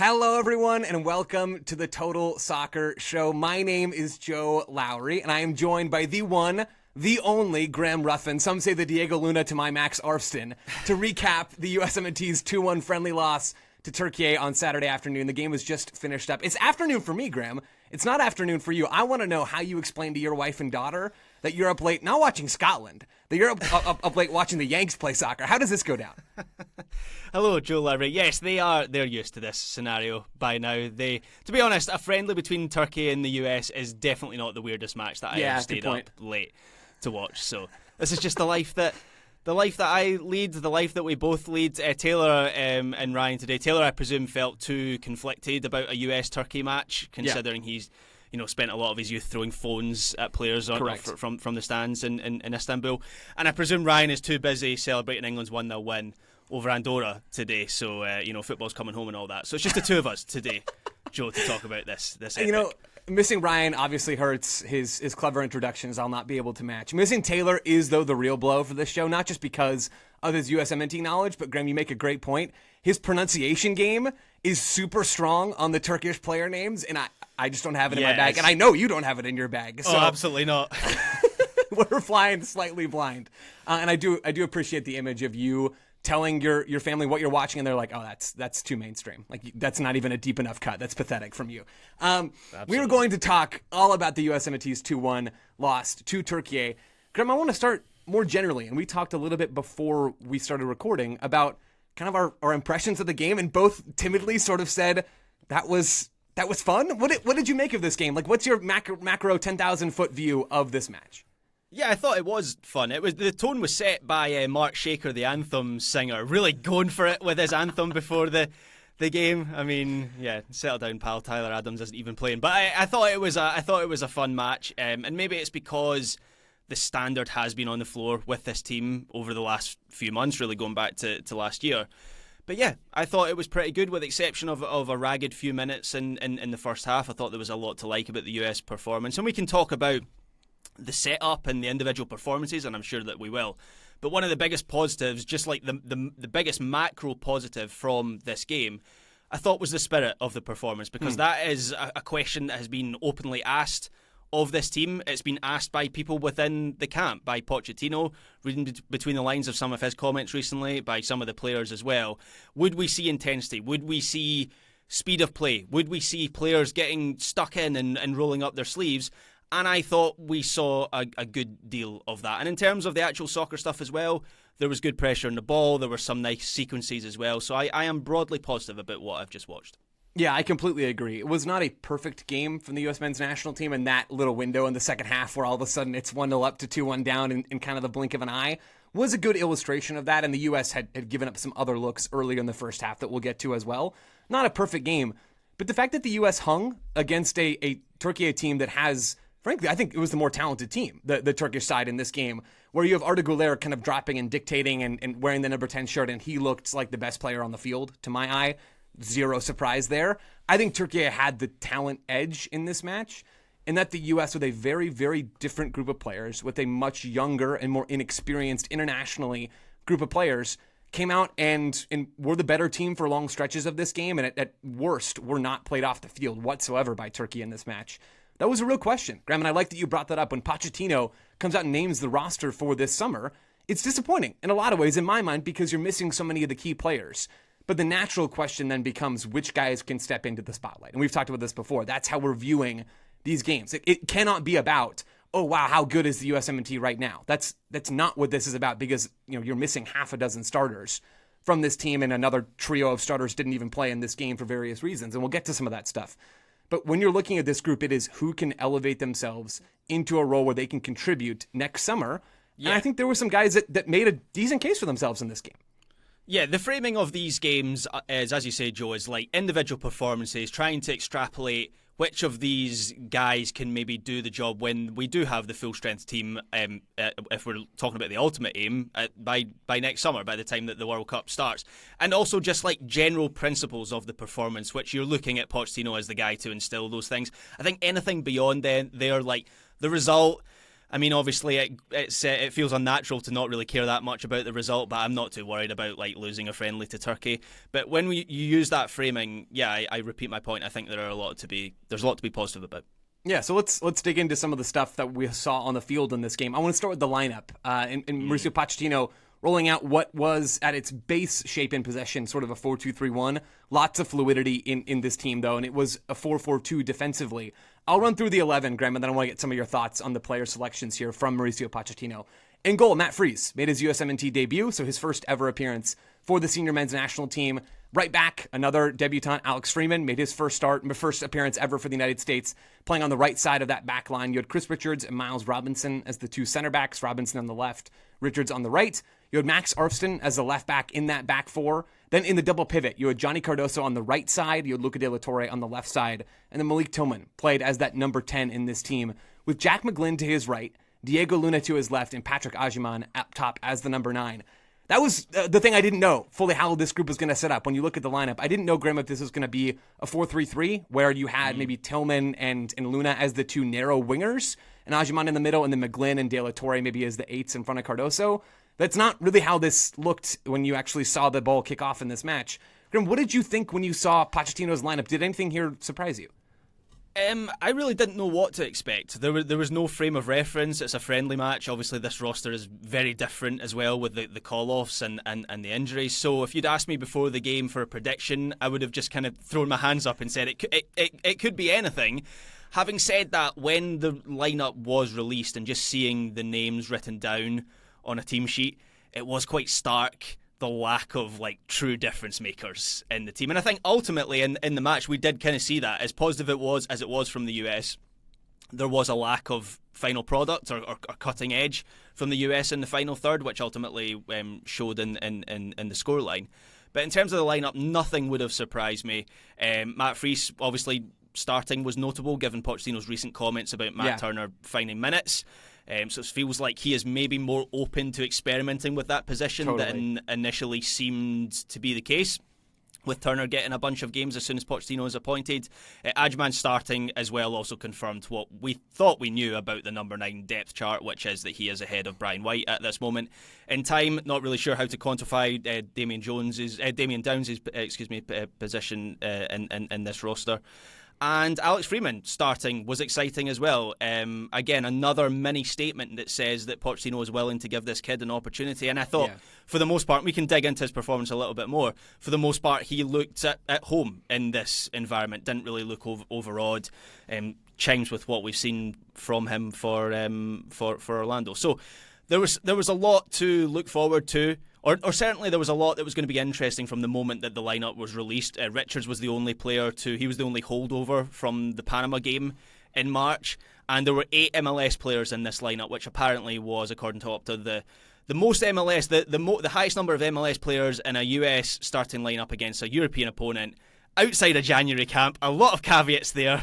Hello, everyone, and welcome to the Total Soccer Show. My name is Joe Lowery, and I am joined by the one, the only Graham Ruthven. Some say the Diego Luna to my Max Arfston, to recap the USMNT's 2-1 friendly loss to Turkey on Saturday afternoon. The game was just finished up. It's afternoon for me, Graham. It's not afternoon for you. I want to know how you explain to your wife and daughter that you're up late not watching Scotland, that you're up late watching the Yanks play soccer. How does this go down? Hello, Joe Lowery. Yes, they're used to this scenario by now. To be honest, a friendly between Turkey and the US is definitely not the weirdest match that I have stayed up late to watch. So this is just the life that I lead, the life that we both lead. Taylor and Ryan today. Taylor, I presume, felt too conflicted about a US-Turkey match, considering he's spent a lot of his youth throwing phones at players from the stands in Istanbul. And I presume Ryan is too busy celebrating England's 1-0 win over Andorra today. So, football's coming home and all that. So it's just the two of us today, Joe, to talk about this epic. Missing Ryan obviously hurts. His clever introductions I'll not be able to match. Missing Taylor is, though, the real blow for this show, not just because of his USMNT knowledge, but Graham, you make a great point. His pronunciation game is super strong on the Turkish player names, and I just don't have it in my bag, and I know you don't have it in your bag. So absolutely not. We're flying slightly blind. And I do appreciate the image of you telling your family what you're watching, and they're like, oh, that's too mainstream. Like, that's not even a deep enough cut. That's pathetic from you. We were going to talk all about the USMNT's 2-1 loss to Turkey. Graham, I want to start more generally, and we talked a little bit before we started recording about kind of our impressions of the game, and both timidly sort of said that was fun. What did you make of this game? Like, what's your macro 10,000-foot view of this match? Yeah, I thought it was fun. The tone was set by Mark Shaker, the anthem singer, really going for it with his anthem before the game. I mean, yeah, settle down, pal. Tyler Adams isn't even playing, but I thought it was a fun match, and maybe it's because the standard has been on the floor with this team over the last few months, really going back to last year. But yeah, I thought it was pretty good, with the exception of a ragged few minutes in the first half. I thought there was a lot to like about the US performance, and we can talk about the setup and the individual performances, and I'm sure that we will. But one of the biggest positives, just like the biggest macro positive from this game, I thought was the spirit of the performance, because that is a question that has been openly asked of this team. It's been asked by people within the camp, by Pochettino, reading between the lines of some of his comments recently, by some of the players as well. Would we see intensity? Would we see speed of play? Would we see players getting stuck in and rolling up their sleeves? And I thought we saw a good deal of that. And in terms of the actual soccer stuff as well, there was good pressure on the ball. There were some nice sequences as well. So I am broadly positive about what I've just watched. Yeah, I completely agree. It was not a perfect game from the U.S. men's national team, and that little window in the second half where all of a sudden it's 1-0 up to 2-1 down in kind of the blink of an eye was a good illustration of that, and the U.S. had given up some other looks earlier in the first half that we'll get to as well. Not a perfect game, but the fact that the U.S. hung against a Turkey team that has, frankly, I think it was the more talented team, the Turkish side in this game, where you have Arda Güler kind of dropping and dictating and wearing the number 10 shirt, and he looked like the best player on the field, to my eye. Zero surprise there. I think Turkey had the talent edge in this match, and that the U.S., with a very, very different group of players, with a much younger and more inexperienced internationally group of players, came out and were the better team for long stretches of this game, and at worst were not played off the field whatsoever by Turkey in this match. That was a real question, Graham, and I like that you brought that up. When Pochettino comes out and names the roster for this summer, it's disappointing in a lot of ways in my mind, because you're missing so many of the key players. But the natural question then becomes which guys can step into the spotlight. And we've talked about this before. That's how we're viewing these games. It cannot be about, oh, wow, how good is the USMNT right now? That's not what this is about, because you're missing half a dozen starters from this team, and another trio of starters didn't even play in this game for various reasons. And we'll get to some of that stuff. But when you're looking at this group, it is who can elevate themselves into a role where they can contribute next summer. Yeah. And I think there were some guys that made a decent case for themselves in this game. Yeah, the framing of these games is, as you say, Joe, is like individual performances, trying to extrapolate which of these guys can maybe do the job when we do have the full-strength team, if we're talking about the ultimate aim, by next summer, by the time that the World Cup starts. And also just like general principles of the performance, which you're looking at Pochettino as the guy to instill those things. I think anything beyond then, they're like the result, I mean, obviously, it feels unnatural to not really care that much about the result, but I'm not too worried about like losing a friendly to Turkey. But when you use that framing, yeah, I repeat my point. I think there's a lot to be positive about. Yeah, so let's dig into some of the stuff that we saw on the field in this game. I want to start with the lineup. And Mauricio Pochettino rolling out what was at its base shape in possession, sort of a 4-2-3-1. Lots of fluidity in this team, though, and it was a 4-4-2 defensively. I'll run through the 11, Graham, and then I want to get some of your thoughts on the player selections here from Mauricio Pochettino. In goal, Matt Freese made his USMNT debut, so his first ever appearance for the senior men's national team. Right back, another debutant, Alex Freeman, made his first appearance ever for the United States, playing on the right side of that back line. You had Chris Richards and Miles Robinson as the two center backs, Robinson on the left, Richards on the right. You had Max Arfston as the left back in that back four. Then in the double pivot, you had Johnny Cardoso on the right side, you had Luca De La Torre on the left side, and then Malik Tillman played as that number 10 in this team, with Jack McGlynn to his right, Diego Luna to his left, and Patrick Agyemang up top as the number 9. That was the thing I didn't know fully how this group was going to set up. When you look at the lineup, I didn't know, Graham, if this was going to be a 4-3-3, where you had maybe Tillman and Luna as the two narrow wingers, and Agyemang in the middle, and then McGlynn and De La Torre maybe as the 8s in front of Cardoso. That's not really how this looked when you actually saw the ball kick off in this match. Graham, what did you think when you saw Pochettino's lineup? Did anything here surprise you? I really didn't know what to expect. There was no frame of reference. It's a friendly match. Obviously, this roster is very different as well with the call-offs and the injuries. So if you'd asked me before the game for a prediction, I would have just kind of thrown my hands up and said it could be anything. Having said that, when the lineup was released and just seeing the names written down on a team sheet, it was quite stark, the lack of like true difference makers in the team. And I think ultimately in the match we did kind of see that. As positive as it was from the US, there was a lack of final product or cutting edge from the US in the final third, which ultimately showed in the scoreline. But in terms of the lineup, nothing would have surprised me. Matt Freese obviously starting was notable given Pochettino's recent comments about Matt Turner finding minutes. So it feels like he is maybe more open to experimenting with that position than initially seemed to be the case, with Turner getting a bunch of games as soon as Pochettino is appointed. Agyemang starting as well also confirmed what we thought we knew about the number 9 depth chart, which is that he is ahead of Brian White at this moment in time. Not really sure how to quantify Damien Downs' position in this roster. And Alex Freeman starting was exciting as well. Again, another mini statement that says that Pochettino is willing to give this kid an opportunity. And I thought, for the most part, we can dig into his performance a little bit more. For the most part, he looked at home in this environment. Didn't really look overawed. Chimes with what we've seen from him for Orlando. So there was a lot to look forward to. Or certainly there was a lot that was going to be interesting from the moment that the lineup was released. Richards was the only player he was the only holdover from the Panama game in March, and there were 8 MLS players in this lineup, which apparently was, according to Opta, the most MLS, the highest number of MLS players in a US starting lineup against a European opponent outside a January camp. A lot of caveats there,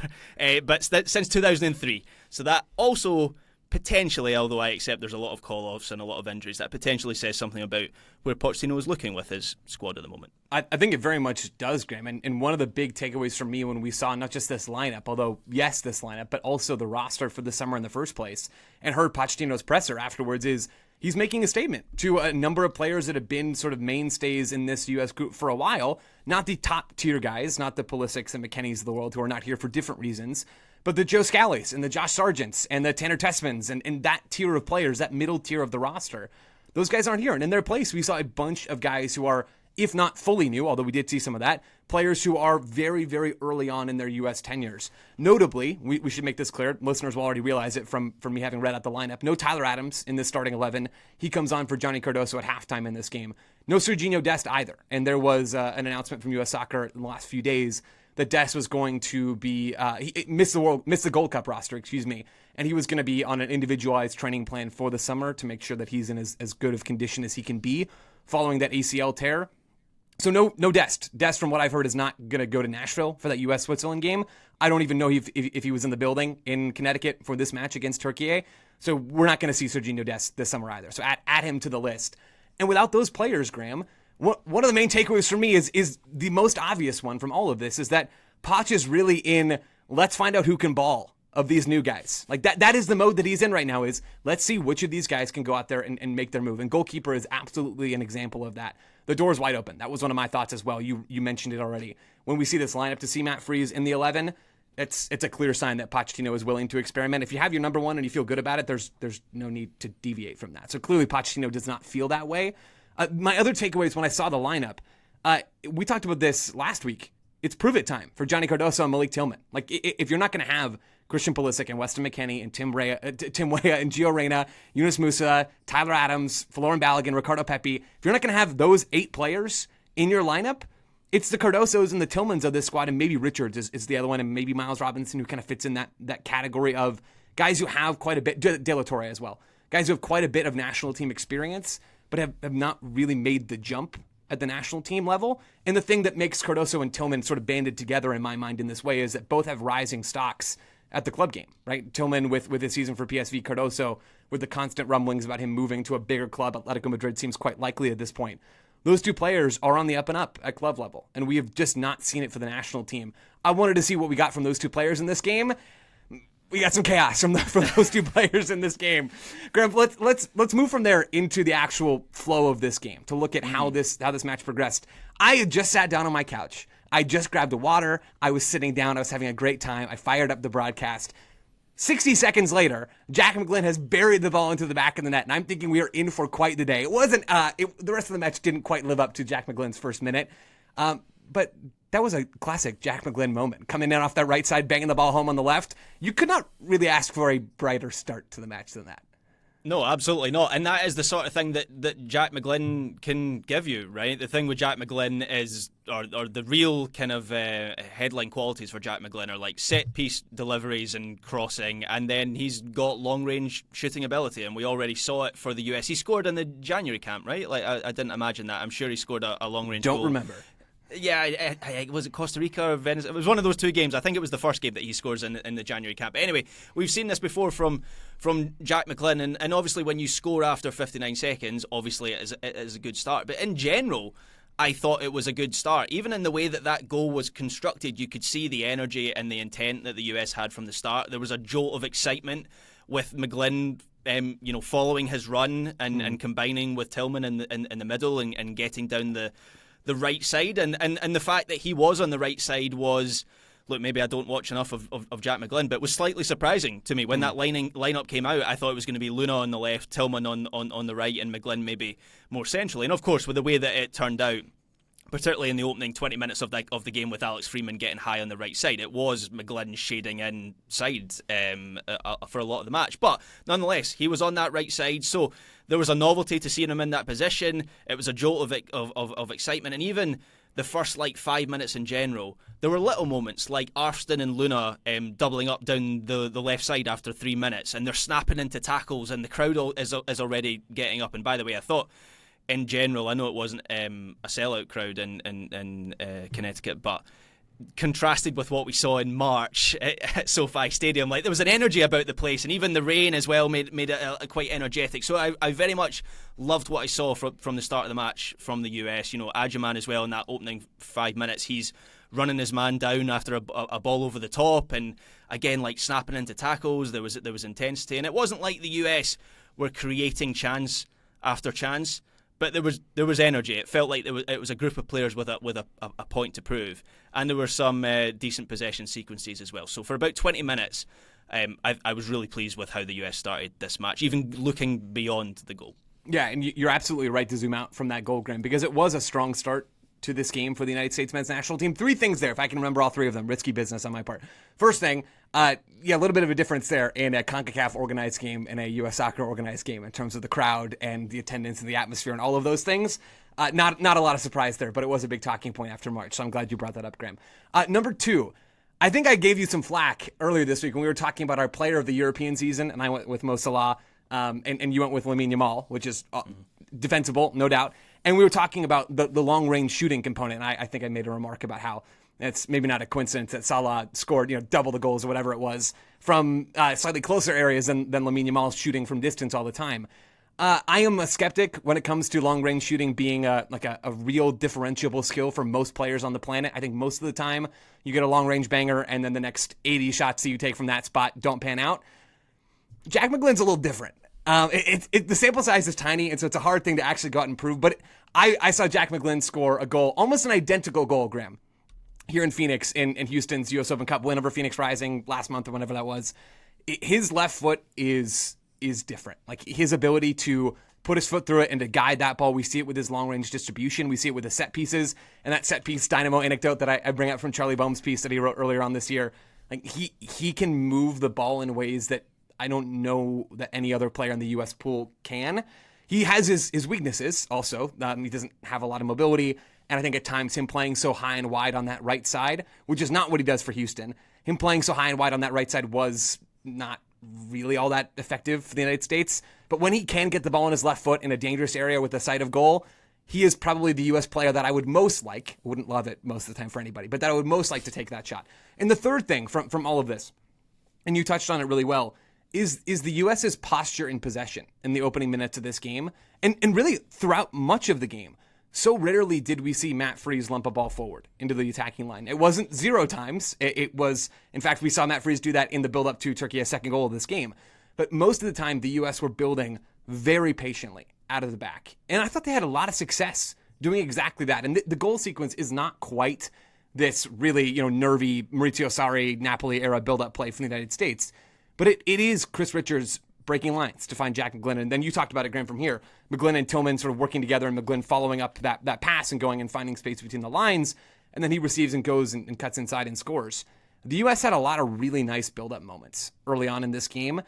but since 2003. So that also potentially, although I accept there's a lot of call-offs and a lot of injuries, that potentially says something about where Pochettino is looking with his squad at the moment. I think it very much does, Graham. And one of the big takeaways for me when we saw not just this lineup, although, yes, this lineup, but also the roster for the summer in the first place, and heard Pochettino's presser afterwards, is he's making a statement to a number of players that have been sort of mainstays in this U.S. group for a while. Not the top-tier guys, not the Pulisic's and McKennies of the world who are not here for different reasons, but the Joe Scallies and the Josh Sargents and the Tanner Tessmans and that tier of players, that middle tier of the roster, those guys aren't here. And in their place, we saw a bunch of guys who are, if not fully new, although we did see some of that, players who are very, very early on in their U.S. tenures. Notably, we should make this clear, listeners will already realize it from me having read out the lineup, no Tyler Adams in this starting 11. He comes on for Johnny Cardoso at halftime in this game. No Serginho Dest either. And there was an announcement from U.S. Soccer in the last few days that Dest was going to be, he missed the Gold Cup roster, and he was going to be on an individualized training plan for the summer to make sure that he's in as good of condition as he can be following that ACL tear. So no Dest. Dest, from what I've heard, is not going to go to Nashville for that U.S.-Switzerland game. I don't even know if he was in the building in Connecticut for this match against Turkey. So we're not going to see Serginho Dest this summer either. So add him to the list. And without those players, Graham, one of the main takeaways for me is the most obvious one from all of this is that Poch is really in let's find out who can ball of these new guys. Like that is the mode that he's in right now, is let's see which of these guys can go out there and make their move. And goalkeeper is absolutely an example of that. The door's wide open. That was one of my thoughts as well. You mentioned it already. When we see this lineup to see Matt Freese in the 11, it's a clear sign that Pochettino is willing to experiment. If you have your number one and you feel good about it, there's no need to deviate from that. So clearly Pochettino does not feel that way. My other takeaway is when I saw the lineup, we talked about this last week. It's prove it time for Johnny Cardoso and Malik Tillman. Like, if you're not going to have Christian Pulisic and Weston McKennie and Tim Weah and Gio Reyna, Yunus Musa, Tyler Adams, Florin Balogun, Ricardo Pepi, if you're not going to have those 8 players in your lineup, it's the Cardosos and the Tillmans of this squad, and maybe Richards is the other one, and maybe Miles Robinson, who kind of fits in that category of guys who have quite a bit, De La Torre as well, guys who have quite a bit of national team experience, but have not really made the jump at the national team level. And the thing that makes Cardoso and Tillman sort of banded together in my mind in this way is that both have rising stocks at the club game, right? Tillman with his season for PSV, Cardoso with the constant rumblings about him moving to a bigger club. Atletico Madrid seems quite likely at this point. Those two players are on the up and up at club level, and we have just not seen it for the national team. I wanted to see what we got from those two players in this game. We got some chaos from those two players in this game. Graham, let's move from there into the actual flow of this game to look at how this match progressed. I had just sat down on my couch. I just grabbed a water. I was sitting down. I was having a great time. I fired up the broadcast. 60 seconds later, Jack McGlynn has buried the ball into the back of the net, and I'm thinking we are in for quite the day. It wasn't. The rest of the match didn't quite live up to Jack McGlynn's first minute, but that was a classic Jack McGlynn moment. Coming in off that right side, banging the ball home on the left. You could not really ask for a brighter start to the match than that. No, absolutely not. And that is the sort of thing that Jack McGlynn can give you, right? The thing with Jack McGlynn is, or the real kind of headline qualities for Jack McGlynn are like set-piece deliveries and crossing, and then he's got long-range shooting ability, and we already saw it for the US. He scored in the January camp, right? Like I didn't imagine that. I'm sure he scored a long-range goal. Don't remember. Yeah, was it Costa Rica or Venezuela? It was one of those two games. I think it was the first game that he scores in the January camp. But anyway, we've seen this before from Jack McGlynn, and obviously when you score after 59 seconds, obviously it is a good start. But in general, I thought it was a good start. Even in the way that goal was constructed, you could see the energy and the intent that the US had from the start. There was a jolt of excitement with McGlynn following his run and combining with Tillman in the middle and getting down the right side, and the fact that he was on the right side was, look, maybe I don't watch enough of Jack McGlynn, but it was slightly surprising to me when that lineup came out. I thought it was going to be Luna on the left, Tillman on the right, and McGlynn maybe more centrally. And of course, with the way that it turned out, particularly in the opening 20 minutes of the game with Alex Freeman getting high on the right side, it was McGlynn shading inside for a lot of the match. But nonetheless, he was on that right side, so there was a novelty to seeing him in that position. It was a jolt of excitement, and even the first 5 minutes in general, there were little moments like Arfston and Luna doubling up down the left side after 3 minutes, and they're snapping into tackles, and the crowd is already getting up. And by the way, I thought, in general, I know it wasn't a sellout crowd in Connecticut, but contrasted with what we saw in March at SoFi Stadium, there was an energy about the place, and even the rain as well made it quite energetic. So I very much loved what I saw from the start of the match from the US. Agyman as well in that opening 5 minutes, he's running his man down after a ball over the top, and again snapping into tackles. There was intensity, and it wasn't like the US were creating chance after chance, but there was energy. It felt like it was a group of players with a point to prove, and there were some decent possession sequences as well. So for about 20 minutes, I was really pleased with how the US started this match, even looking beyond the goal. Yeah, and you're absolutely right to zoom out from that goal, Graham, because it was a strong start to this game for the United States men's national team. 3 things there, if I can remember all 3 of them. Risky business on my part. First thing, a little bit of a difference there in a CONCACAF organized game and a U.S. soccer organized game in terms of the crowd and the attendance and the atmosphere and all of those things. Not a lot of surprise there, but it was a big talking point after March, so I'm glad you brought that up, Graham. Number 2, I think I gave you some flack earlier this week when we were talking about our player of the European season, and I went with Mo Salah, and you went with Lamine Yamal, which is defensible, no doubt. And we were talking about the long-range shooting component, and I think I made a remark about how it's maybe not a coincidence that Salah scored double the goals or whatever it was from slightly closer areas than Lamine Yamal's shooting from distance all the time. I am a skeptic when it comes to long-range shooting being a real differentiable skill for most players on the planet. I think most of the time you get a long-range banger and then the next 80 shots that you take from that spot don't pan out. Jack McGlynn's a little different. The sample size is tiny, and so it's a hard thing to actually go out and prove. But I saw Jack McGlynn score a goal, almost an identical goal, Graham, here in Phoenix in Houston's U.S. Open Cup win over Phoenix Rising last month or whenever that was. His left foot is different. Like, his ability to put his foot through it and to guide that ball. We see it with his long-range distribution. We see it with the set pieces, and that set piece dynamo anecdote that I bring up from Charlie Boehm's piece that he wrote earlier on this year. Like, he can move the ball in ways that I don't know that any other player in the U.S. pool can. He has his weaknesses also. He doesn't have a lot of mobility, and I think at times him playing so high and wide on that right side, which is not what he does for Houston, him playing so high and wide on that right side was not really all that effective for the United States. But when he can get the ball on his left foot in a dangerous area with the sight of goal, he is probably the U.S. player that I would most like. Wouldn't love it most of the time for anybody, but that I would most like to take that shot. And the third thing from all of this, and you touched on it really well, is the U.S.'s posture in possession in the opening minutes of this game, and really throughout much of the game. So rarely did we see Matt Freese lump a ball forward into the attacking line. It wasn't 0 times. It was, in fact, we saw Matt Freese do that in the build-up to Turkey's second goal of this game. But most of the time, the U.S. were building very patiently out of the back. And I thought they had a lot of success doing exactly that. And the goal sequence is not quite this really, nervy Maurizio Sarri, Napoli-era build-up play from the United States. But it is Chris Richards breaking lines to find Jack McGlynn. And then you talked about it, Graham, from here. McGlynn and Tillman sort of working together, and McGlynn following up that pass and going and finding space between the lines. And then he receives and goes and cuts inside and scores. The U.S. had a lot of really nice build-up moments early on in this game.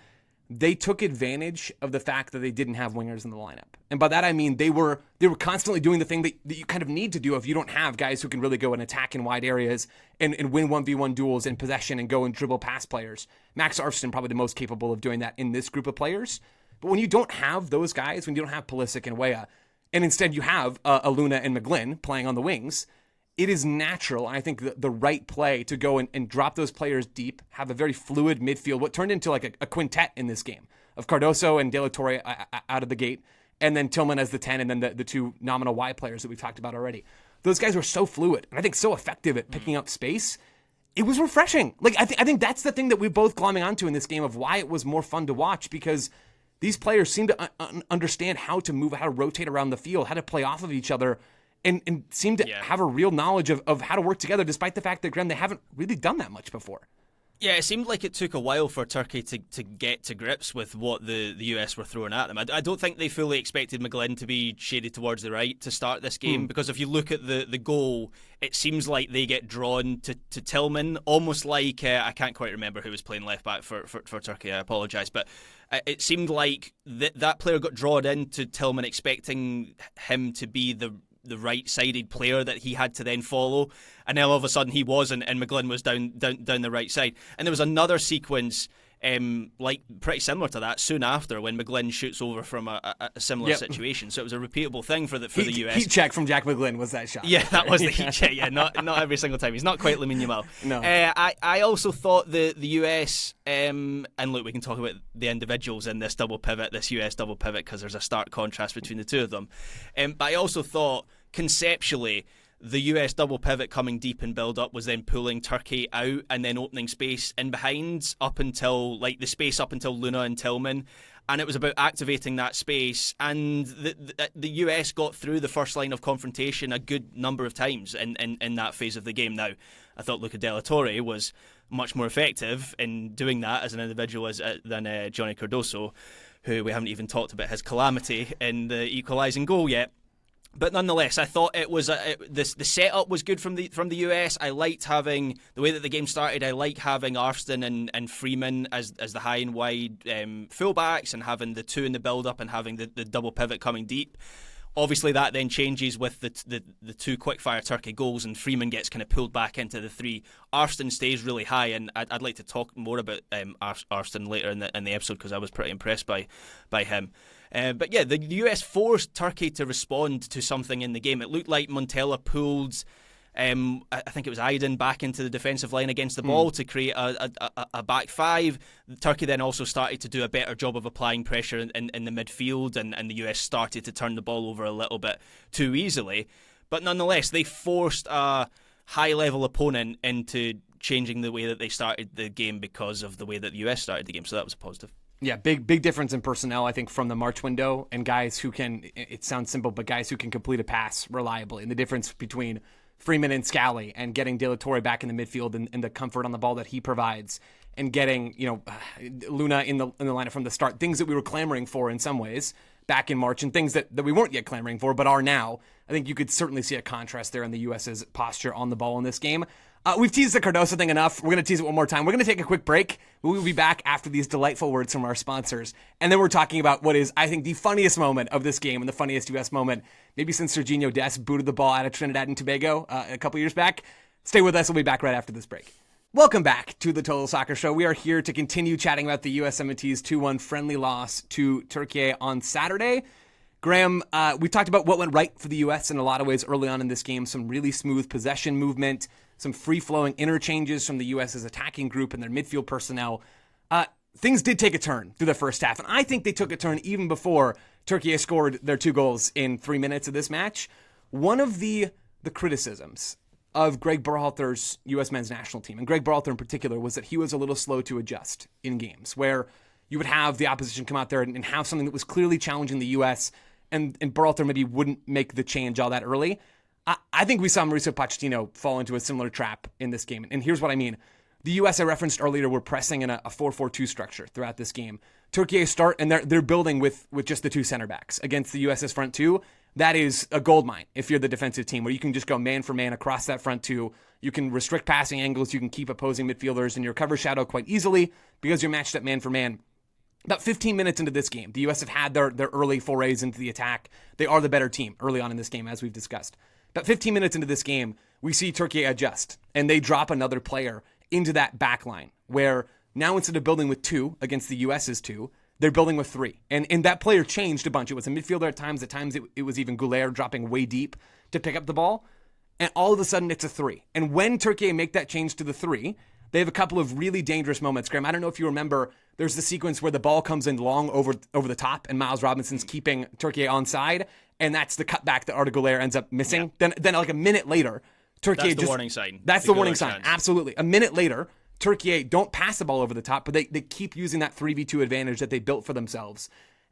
They took advantage of the fact that they didn't have wingers in the lineup. And by that I mean they were constantly doing the thing that you kind of need to do if you don't have guys who can really go and attack in wide areas and win 1v1 duels in possession and go and dribble past players. Max Arfsten probably the most capable of doing that in this group of players. But when you don't have those guys, when you don't have Pulisic and Weah, and instead you have Aluna and McGlynn playing on the wings, it is natural, and I think the right play to go and drop those players deep, have a very fluid midfield, what turned into like a quintet in this game of Cardoso and De La Torre out of the gate, and then Tillman as the 10, and then the two nominal Y players that we've talked about already. Those guys were so fluid, and I think so effective at picking up space. It was refreshing. Like I think that's the thing that we're both glomming onto in this game of why it was more fun to watch, because these players seem to understand how to move, how to rotate around the field, how to play off of each other, and seem to have a real knowledge of how to work together, despite the fact that, Graham, they haven't really done that much before. Yeah, it seemed like it took a while for Turkey to get to grips with what the US were throwing at them. I don't think they fully expected McGlynn to be shaded towards the right to start this game, because if you look at the goal, it seems like they get drawn to Tillman, almost like, I can't quite remember who was playing left back for Turkey, I apologise, but it seemed like that player got drawn into Tillman expecting him to be the right-sided player that he had to then follow, and then all of a sudden he wasn't, and McGlynn was down the right side. And there was another sequence like pretty similar to that soon after, when McGlynn shoots over from a similar situation. So it was a repeatable thing for the US. Heat check from Jack McGlynn was that shot. Yeah, that was the heat check. Yeah, not every single time. He's not quite Lamine Yamal. No. I also thought the US, and look, we can talk about the individuals in this US double pivot, because there's a stark contrast between the two of them. But I also thought conceptually, the US double pivot coming deep in build up was then pulling Turkey out and then opening space in behind up until Luna and Tillman. And it was about activating that space. And the US got through the first line of confrontation a good number of times in that phase of the game. Now, I thought Luca De La Torre was much more effective in doing that as an individual than Johnny Cardoso, who we haven't even talked about his calamity in the equalising goal yet. But nonetheless, I thought it was the setup was good from the US. I liked having the way that the game started. I like having Arfsten and Freeman as the high and wide fullbacks, and having the two in the build up and having the double pivot coming deep. Obviously, that then changes with the two quickfire Turkey goals, and Freeman gets kind of pulled back into the three. Arfsten stays really high, and I'd like to talk more about Arfsten later in the episode, because I was pretty impressed by him. But yeah, the US forced Turkey to respond to something in the game. It looked like Montella pulled I think it was Aydin back into the defensive line against the ball to create a back five. Turkey then also started to do a better job of applying pressure in the midfield, and the US started to turn the ball over a little bit too easily. But nonetheless, they forced a high-level opponent into changing the way that they started the game because of the way that the US started the game. So that was a positive. Yeah, big difference in personnel, I think, from the March window, and guys who can, it sounds simple, but guys who can complete a pass reliably. And the difference between Freeman and Scally and getting De La Torre back in the midfield and the comfort on the ball that he provides, and getting, Luna in the lineup from the start, things that we were clamoring for in some ways back in March, and things that we weren't yet clamoring for but are now. I think you could certainly see a contrast there in the US's posture on the ball in this game. We've teased the Cardoso thing enough. We're going to tease it one more time. We're going to take a quick break. We will be back after these delightful words from our sponsors. And then we're talking about what is, I think, the funniest moment of this game and the funniest US moment, maybe since Serginho Dest booted the ball out of Trinidad and Tobago a couple years back. Stay with us. We'll be back right after this break. Welcome back to the Total Soccer Show. We are here to continue chatting about the USMNT's 2-1 friendly loss to Turkey on Saturday. Graham, we talked about what went right for the U.S. in a lot of ways early on in this game. Some really smooth possession movement, some free-flowing interchanges from the U.S.'s attacking group and their midfield personnel. Things did take a turn through the first half, and I think they took a turn even before Turkey scored their 2 goals in 3 minutes of this match. One of the criticisms of Greg Berhalter's U.S. men's national team, and Greg Berhalter in particular, was that he was a little slow to adjust in games, where you would have the opposition come out there and have something that was clearly challenging the U.S., and Berhalter maybe wouldn't make the change all that early. I think we saw Mauricio Pochettino fall into a similar trap in this game. And here's what I mean. The U.S. I referenced earlier were pressing in a 4-4-2 structure throughout this game. Turkey start, and they're building with just the 2 center backs against the U.S.'s front 2. That is a goldmine if you're the defensive team, where you can just go man for man across that front 2. You can restrict passing angles. You can keep opposing midfielders in your cover shadow quite easily because you're matched up man for man. About 15 minutes into this game, the U.S. have had their early forays into the attack. They are the better team early on in this game, as we've discussed. About 15 minutes into this game, we see Turkey adjust, and they drop another player into that back line, where now instead of building with 2 against the U.S.'s 2, they're building with 3. And that player changed a bunch. It was a midfielder at times. At times, it was even Goulet dropping way deep to pick up the ball. And all of a sudden, it's a 3. And when Turkey make that change to the 3, they have a couple of really dangerous moments. Graham, I don't know if you remember, there's the sequence where the ball comes in long over the top, and Miles Robinson's keeping Turkey onside, and that's the cutback that Arda Güler ends up missing. Yeah. Then like a minute later, Turkey That's the warning sign. That's the warning sign, absolutely. A minute later, Turkey don't pass the ball over the top, but they keep using that 3v2 advantage that they built for themselves,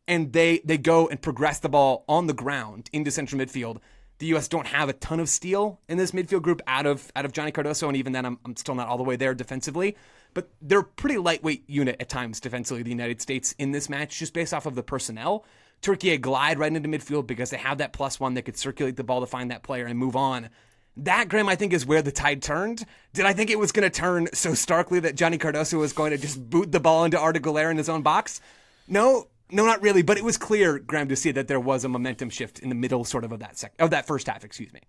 and they go and progress the ball on the ground into central midfield. The U.S. don't have a ton of steel in this midfield group out of Johnny Cardoso, and even then I'm still not all the way there defensively. But they're a pretty lightweight unit at times defensively, the United States, in this match, just based off of the personnel. Turkey glide right into midfield because they have that +1 that could circulate the ball to find that player and move on. That, Graham, I think is where the tide turned. Did I think it was going to turn so starkly that Johnny Cardoso was going to just boot the ball into Arda Güler in his own box? No, not really. But it was clear, Graham, to see that there was a momentum shift in the middle sort of that first half, excuse me.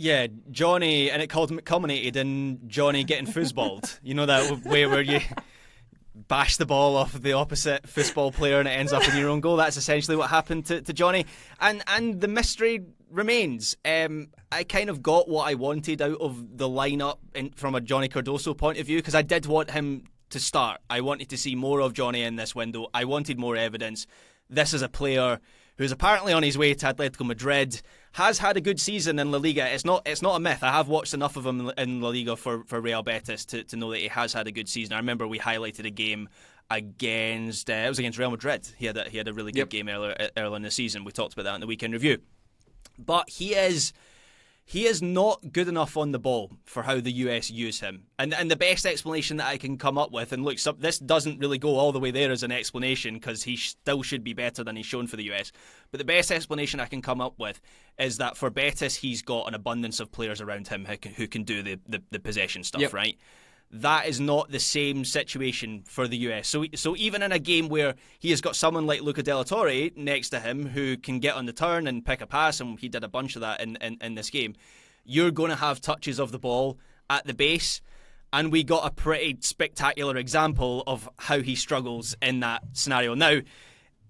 Yeah, Johnny, and it culminated in Johnny getting foosballed. You know that way where you bash the ball off the opposite foosball player and it ends up in your own goal. That's essentially what happened to Johnny. And the mystery remains. I kind of got what I wanted out of the lineup from a Johnny Cardoso point of view, because I did want him to start. I wanted to see more of Johnny in this window. I wanted more evidence. This is a player who's apparently on his way to Atletico Madrid, has had a good season in La Liga. It's not a myth. I have watched enough of him in La Liga for Real Betis to know that he has had a good season. I remember we highlighted a game against it was against Real Madrid. He had a really good game earlier in the season. We talked about that in the weekend review. But he is not good enough on the ball for how the US use him. And the best explanation that I can come up with, and look, this doesn't really go all the way there as an explanation because he still should be better than he's shown for the US. But the best explanation I can come up with is that for Betis, he's got an abundance of players around him who can do the possession stuff, right? That is not the same situation for the US. So even in a game where he has got someone like Luca De La Torre next to him who can get on the turn and pick a pass, and he did a bunch of that in this game, you're going to have touches of the ball at the base. And we got a pretty spectacular example of how he struggles in that scenario. Now,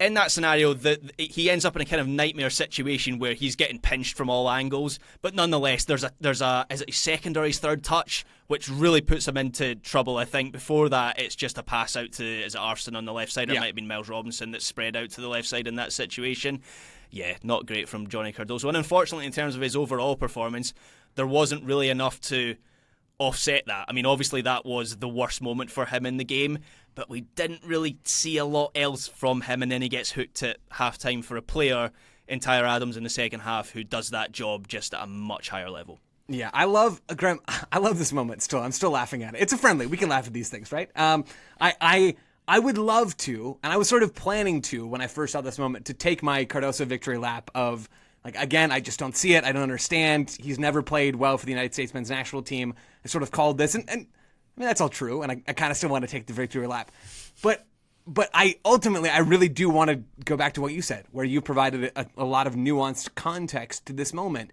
in that scenario, he ends up in a kind of nightmare situation where he's getting pinched from all angles, but nonetheless, there's a is it his second or his third touch, which really puts him into trouble. I think before that, it's just a pass out to, is it Arsene on the left side, or it might have been Miles Robinson that spread out to the left side in that situation. Yeah, not great from Johnny Cardoso. And unfortunately, in terms of his overall performance, there wasn't really enough to offset that. I mean, obviously that was the worst moment for him in the game, but we didn't really see a lot else from him, and then he gets hooked at half-time for a player in Tyler Adams in the second half who does that job just at a much higher level. Yeah, Graham, I love this moment still. I'm still laughing at it. It's a friendly. We can laugh at these things, right? I would love to, and I was sort of planning to when I first saw this moment, to take my Cardoso victory lap of, like, again, I just don't see it. I don't understand. He's never played well for the United States men's national team. I sort of called this, and I mean, that's all true, and I kind of still want to take the victory lap. But I ultimately, I really do want to go back to what you said, where you provided a lot of nuanced context to this moment.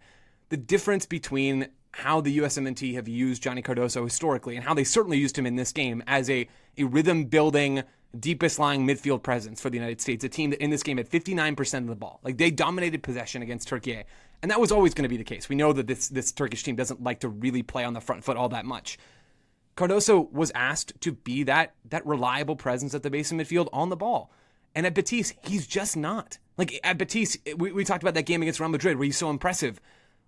The difference between how the USMNT have used Johnny Cardoso historically and how they certainly used him in this game as a rhythm-building, deepest-lying midfield presence for the United States, a team that in this game had 59% of the ball. Like, they dominated possession against Turkey, and that was always going to be the case. We know that this Turkish team doesn't like to really play on the front foot all that much. Cardoso was asked to be that reliable presence at the base of midfield on the ball. And at Betis, he's just not. Like, at Betis, we talked about that game against Real Madrid where he's so impressive.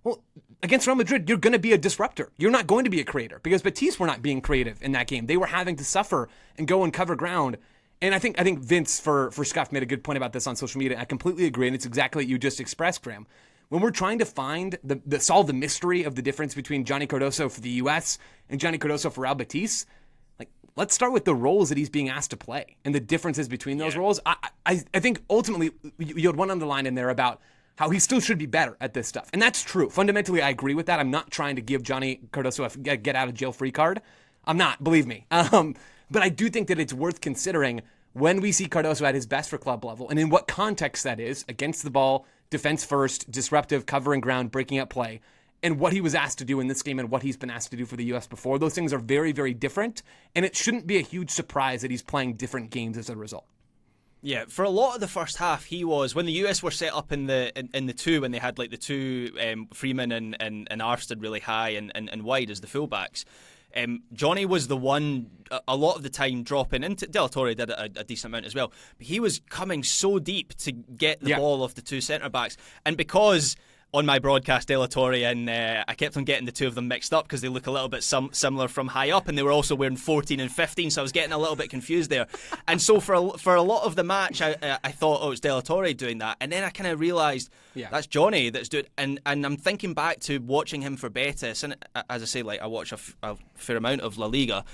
Well, against Real Madrid, you're going to be a disruptor. You're not going to be a creator, because Betis were not being creative in that game. They were having to suffer and go and cover ground. And I think Vince for Scuff made a good point about this on social media. I completely agree, and it's exactly what you just expressed, Graham. When we're trying to find solve the mystery of the difference between Johnny Cardoso for the U.S. and Johnny Cardoso for Real Betis, like, let's start with the roles that he's being asked to play and the differences between those roles. I think ultimately you had one underline in there about how he still should be better at this stuff. And that's true. Fundamentally, I agree with that. I'm not trying to give Johnny Cardoso a get-out-of-jail-free card. I'm not, believe me. But I do think that it's worth considering when we see Cardoso at his best for club level, and in what context that is, against the ball, defense first, disruptive, covering ground, breaking up play, and what he was asked to do in this game and what he's been asked to do for the U.S. before. Those things are very, very different, and it shouldn't be a huge surprise that he's playing different games as a result. Yeah, for a lot of the first half, he was, when the US were set up in the two, when they had like the two Freeman and Armstead really high and wide as the fullbacks, Johnny was the one a lot of the time dropping into. Del Torre did a decent amount as well, but he was coming so deep to get the ball off the two centre backs, and because on my broadcast, De La Torre and I kept on getting the two of them mixed up because they look a little bit similar from high up, and they were also wearing 14 and 15, so I was getting a little bit confused there. And so for a lot of the match, I thought, oh, it's De La Torre doing that, and then I kind of realised that's Johnny that's doing. And I'm thinking back to watching him for Betis, and as I say, like, I watch a fair amount of La Liga.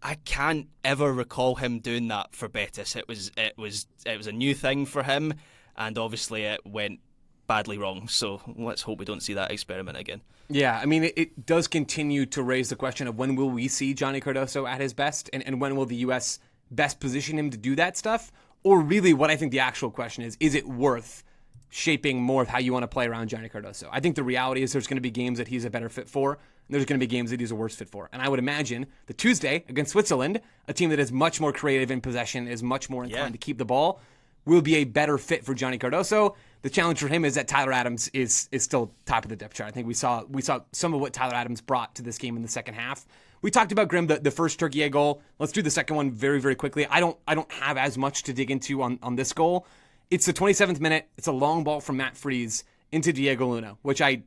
I can't ever recall him doing that for Betis. It was a new thing for him, and obviously it went badly wrong, so let's hope we don't see that experiment again. Yeah, I mean, it does continue to raise the question of when will we see Johnny Cardoso at his best, and when will the U.S. best position him to do that stuff? Or really what I think the actual question is it worth shaping more of how you want to play around Johnny Cardoso? I think the reality is there's going to be games that he's a better fit for, and there's going to be games that he's a worse fit for. And I would imagine the Tuesday against Switzerland, a team that is much more creative in possession, is much more inclined to keep the ball, will be a better fit for Johnny Cardoso. The challenge for him is that Tyler Adams is still top of the depth chart. I think we saw some of what Tyler Adams brought to this game in the second half. We talked about, Grim, the first Turkey goal. Let's do the second one very, very quickly. I don't have as much to dig into on this goal. It's the 27th minute. It's a long ball from Matt Freese into Diego Luna, which I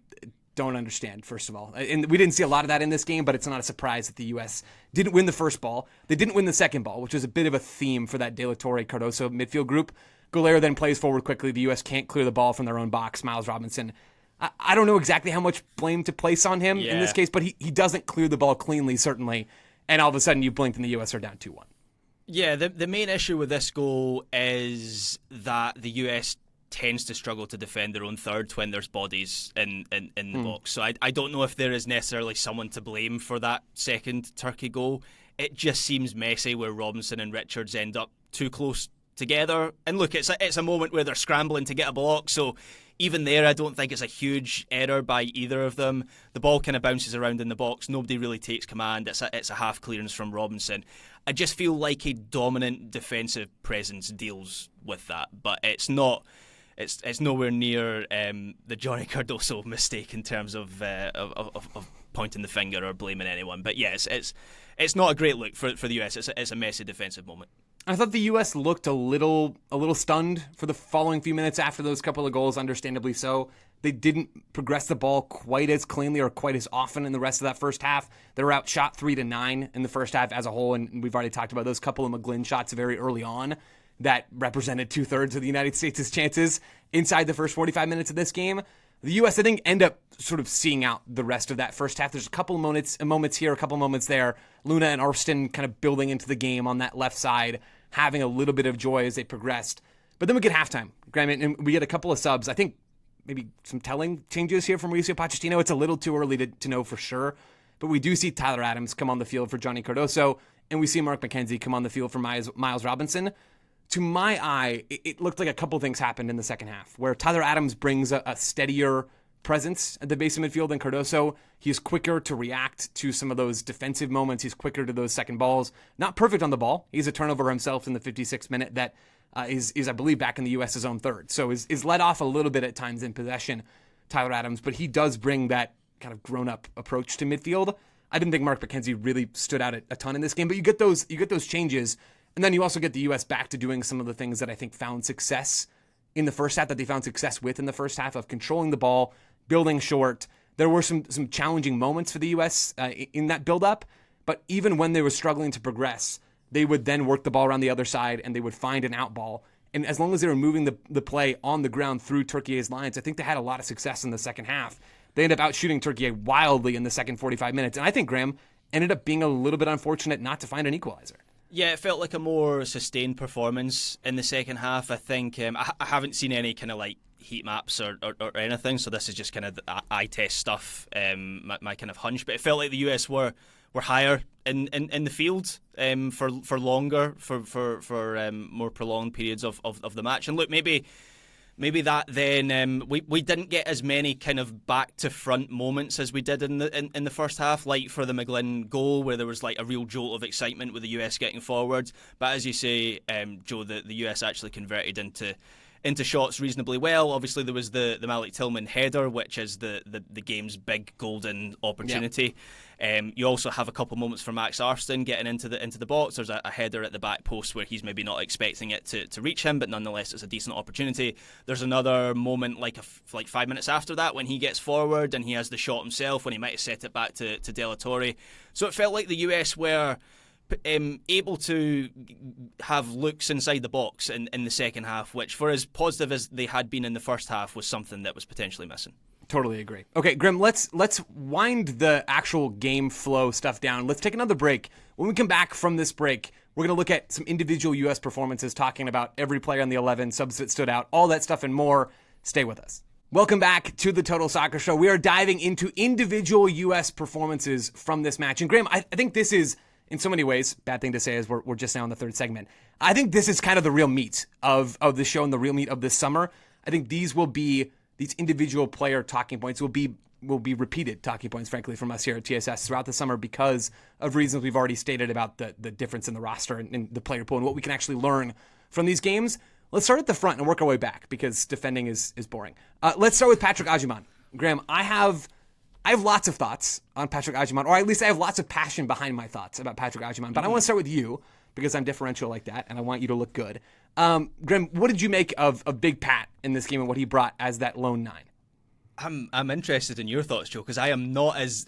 don't understand, first of all. And we didn't see a lot of that in this game, but it's not a surprise that the U.S. didn't win the first ball. They didn't win the second ball, which was a bit of a theme for that De La Torre Cardoso midfield group. Golero then plays forward quickly. The U.S. can't clear the ball from their own box. Miles Robinson, I don't know exactly how much blame to place on him in this case, but he doesn't clear the ball cleanly, certainly. And all of a sudden, you blinked and the U.S. are down 2-1. Yeah, the main issue with this goal is that the US tends to struggle to defend their own third when there's bodies in the box. So I don't know if there is necessarily someone to blame for that second Turkey goal. It just seems messy where Robinson and Richards end up too close together. And look, it's a moment where they're scrambling to get a block, so even there, I don't think it's a huge error by either of them. The ball kind of bounces around in the box. Nobody really takes command. It's a half clearance from Robinson. I just feel like a dominant defensive presence deals with that, but it's not. It's nowhere near the Johnny Cardoso mistake in terms of pointing the finger or blaming anyone. But yes, it's not a great look for the US. It's a messy defensive moment. I thought the U.S. looked a little stunned for the following few minutes after those couple of goals, understandably so. They didn't progress the ball quite as cleanly or quite as often in the rest of that first half. They were outshot 3-9 in the first half as a whole, and we've already talked about those couple of McGlynn shots very early on that represented 2/3 of the United States' chances inside the first 45 minutes of this game. The U.S., I think, end up sort of seeing out the rest of that first half. There's a couple of moments here, a couple of moments there. Luna and Arston kind of building into the game on that left side, having a little bit of joy as they progressed. But then we get halftime, Graham, and we get a couple of subs. I think maybe some telling changes here from Mauricio Pochettino. It's a little too early to know for sure. But we do see Tyler Adams come on the field for Johnny Cardoso, and we see Mark McKenzie come on the field for Miles Robinson. To my eye, it looked like a couple things happened in the second half, where Tyler Adams brings a steadier presence at the base of midfield than Cardoso. He's quicker to react to some of those defensive moments. He's quicker to those second balls. Not perfect on the ball. He's a turnover himself in the 56th minute that is I believe, back in the U.S.'s own third. So is let off a little bit at times in possession, Tyler Adams, but he does bring that kind of grown-up approach to midfield. I didn't think Mark McKenzie really stood out a ton in this game, but you get those changes. And then you also get the U.S. back to doing some of the things that I think found success in the first half, that they found success with in the first half, of controlling the ball, building short. There were some challenging moments for the U.S. In that build-up, but even when they were struggling to progress, they would then work the ball around the other side and they would find an out ball. And as long as they were moving the play on the ground through Turkey's lines, I think they had a lot of success in the second half. They ended up outshooting Turkey wildly in the second 45 minutes. And I think, Graham, ended up being a little bit unfortunate not to find an equalizer. Yeah, it felt like a more sustained performance in the second half. I think I haven't seen any kind of like heat maps or anything, so this is just kind of eye test stuff, my kind of hunch. But it felt like the US were higher in the field for longer, for more prolonged periods of the match. And look, maybe that then we didn't get as many kind of back to front moments as we did in the first half, like for the McGlynn goal, where there was like a real jolt of excitement with the US getting forward. But as you say, Joe, the US actually converted into shots reasonably well. Obviously, there was the Malik Tillman header, which is the game's big golden opportunity. Yep. You also have a couple moments for Max Arston getting into the box. There's a header at the back post where he's maybe not expecting it to reach him, but nonetheless it's a decent opportunity. There's another moment like 5 minutes after that when he gets forward and he has the shot himself when he might have set it back to De La Torre. So it felt like the US were able to have looks inside the box in the second half, which, for as positive as they had been in the first half, was something that was potentially missing. Totally agree. Okay, Grim, let's wind the actual game flow stuff down. Let's take another break. When we come back from this break, we're going to look at some individual U.S. performances, talking about every player on the 11, subs that stood out, all that stuff and more. Stay with us. Welcome back to the Total Soccer Show. We are diving into individual U.S. performances from this match. And Graham, I think this is, in so many ways, bad thing to say as we're just now in the third segment, I think this is kind of the real meat of the show and the real meat of this summer. I think these individual player talking points will be repeated talking points, frankly, from us here at TSS throughout the summer because of reasons we've already stated about the difference in the roster and the player pool and what we can actually learn from these games. Let's start at the front and work our way back because defending is boring. Let's start with Patrick Agyemang. Graham, I have lots of thoughts on Patrick Agyemang, or at least I have lots of passion behind my thoughts about Patrick Agyemang, but I want to start with you because I'm differential like that and I want you to look good. Graham, what did you make of Big Pat in this game and what he brought as that lone nine? I'm interested in your thoughts, Joe, because I'm not as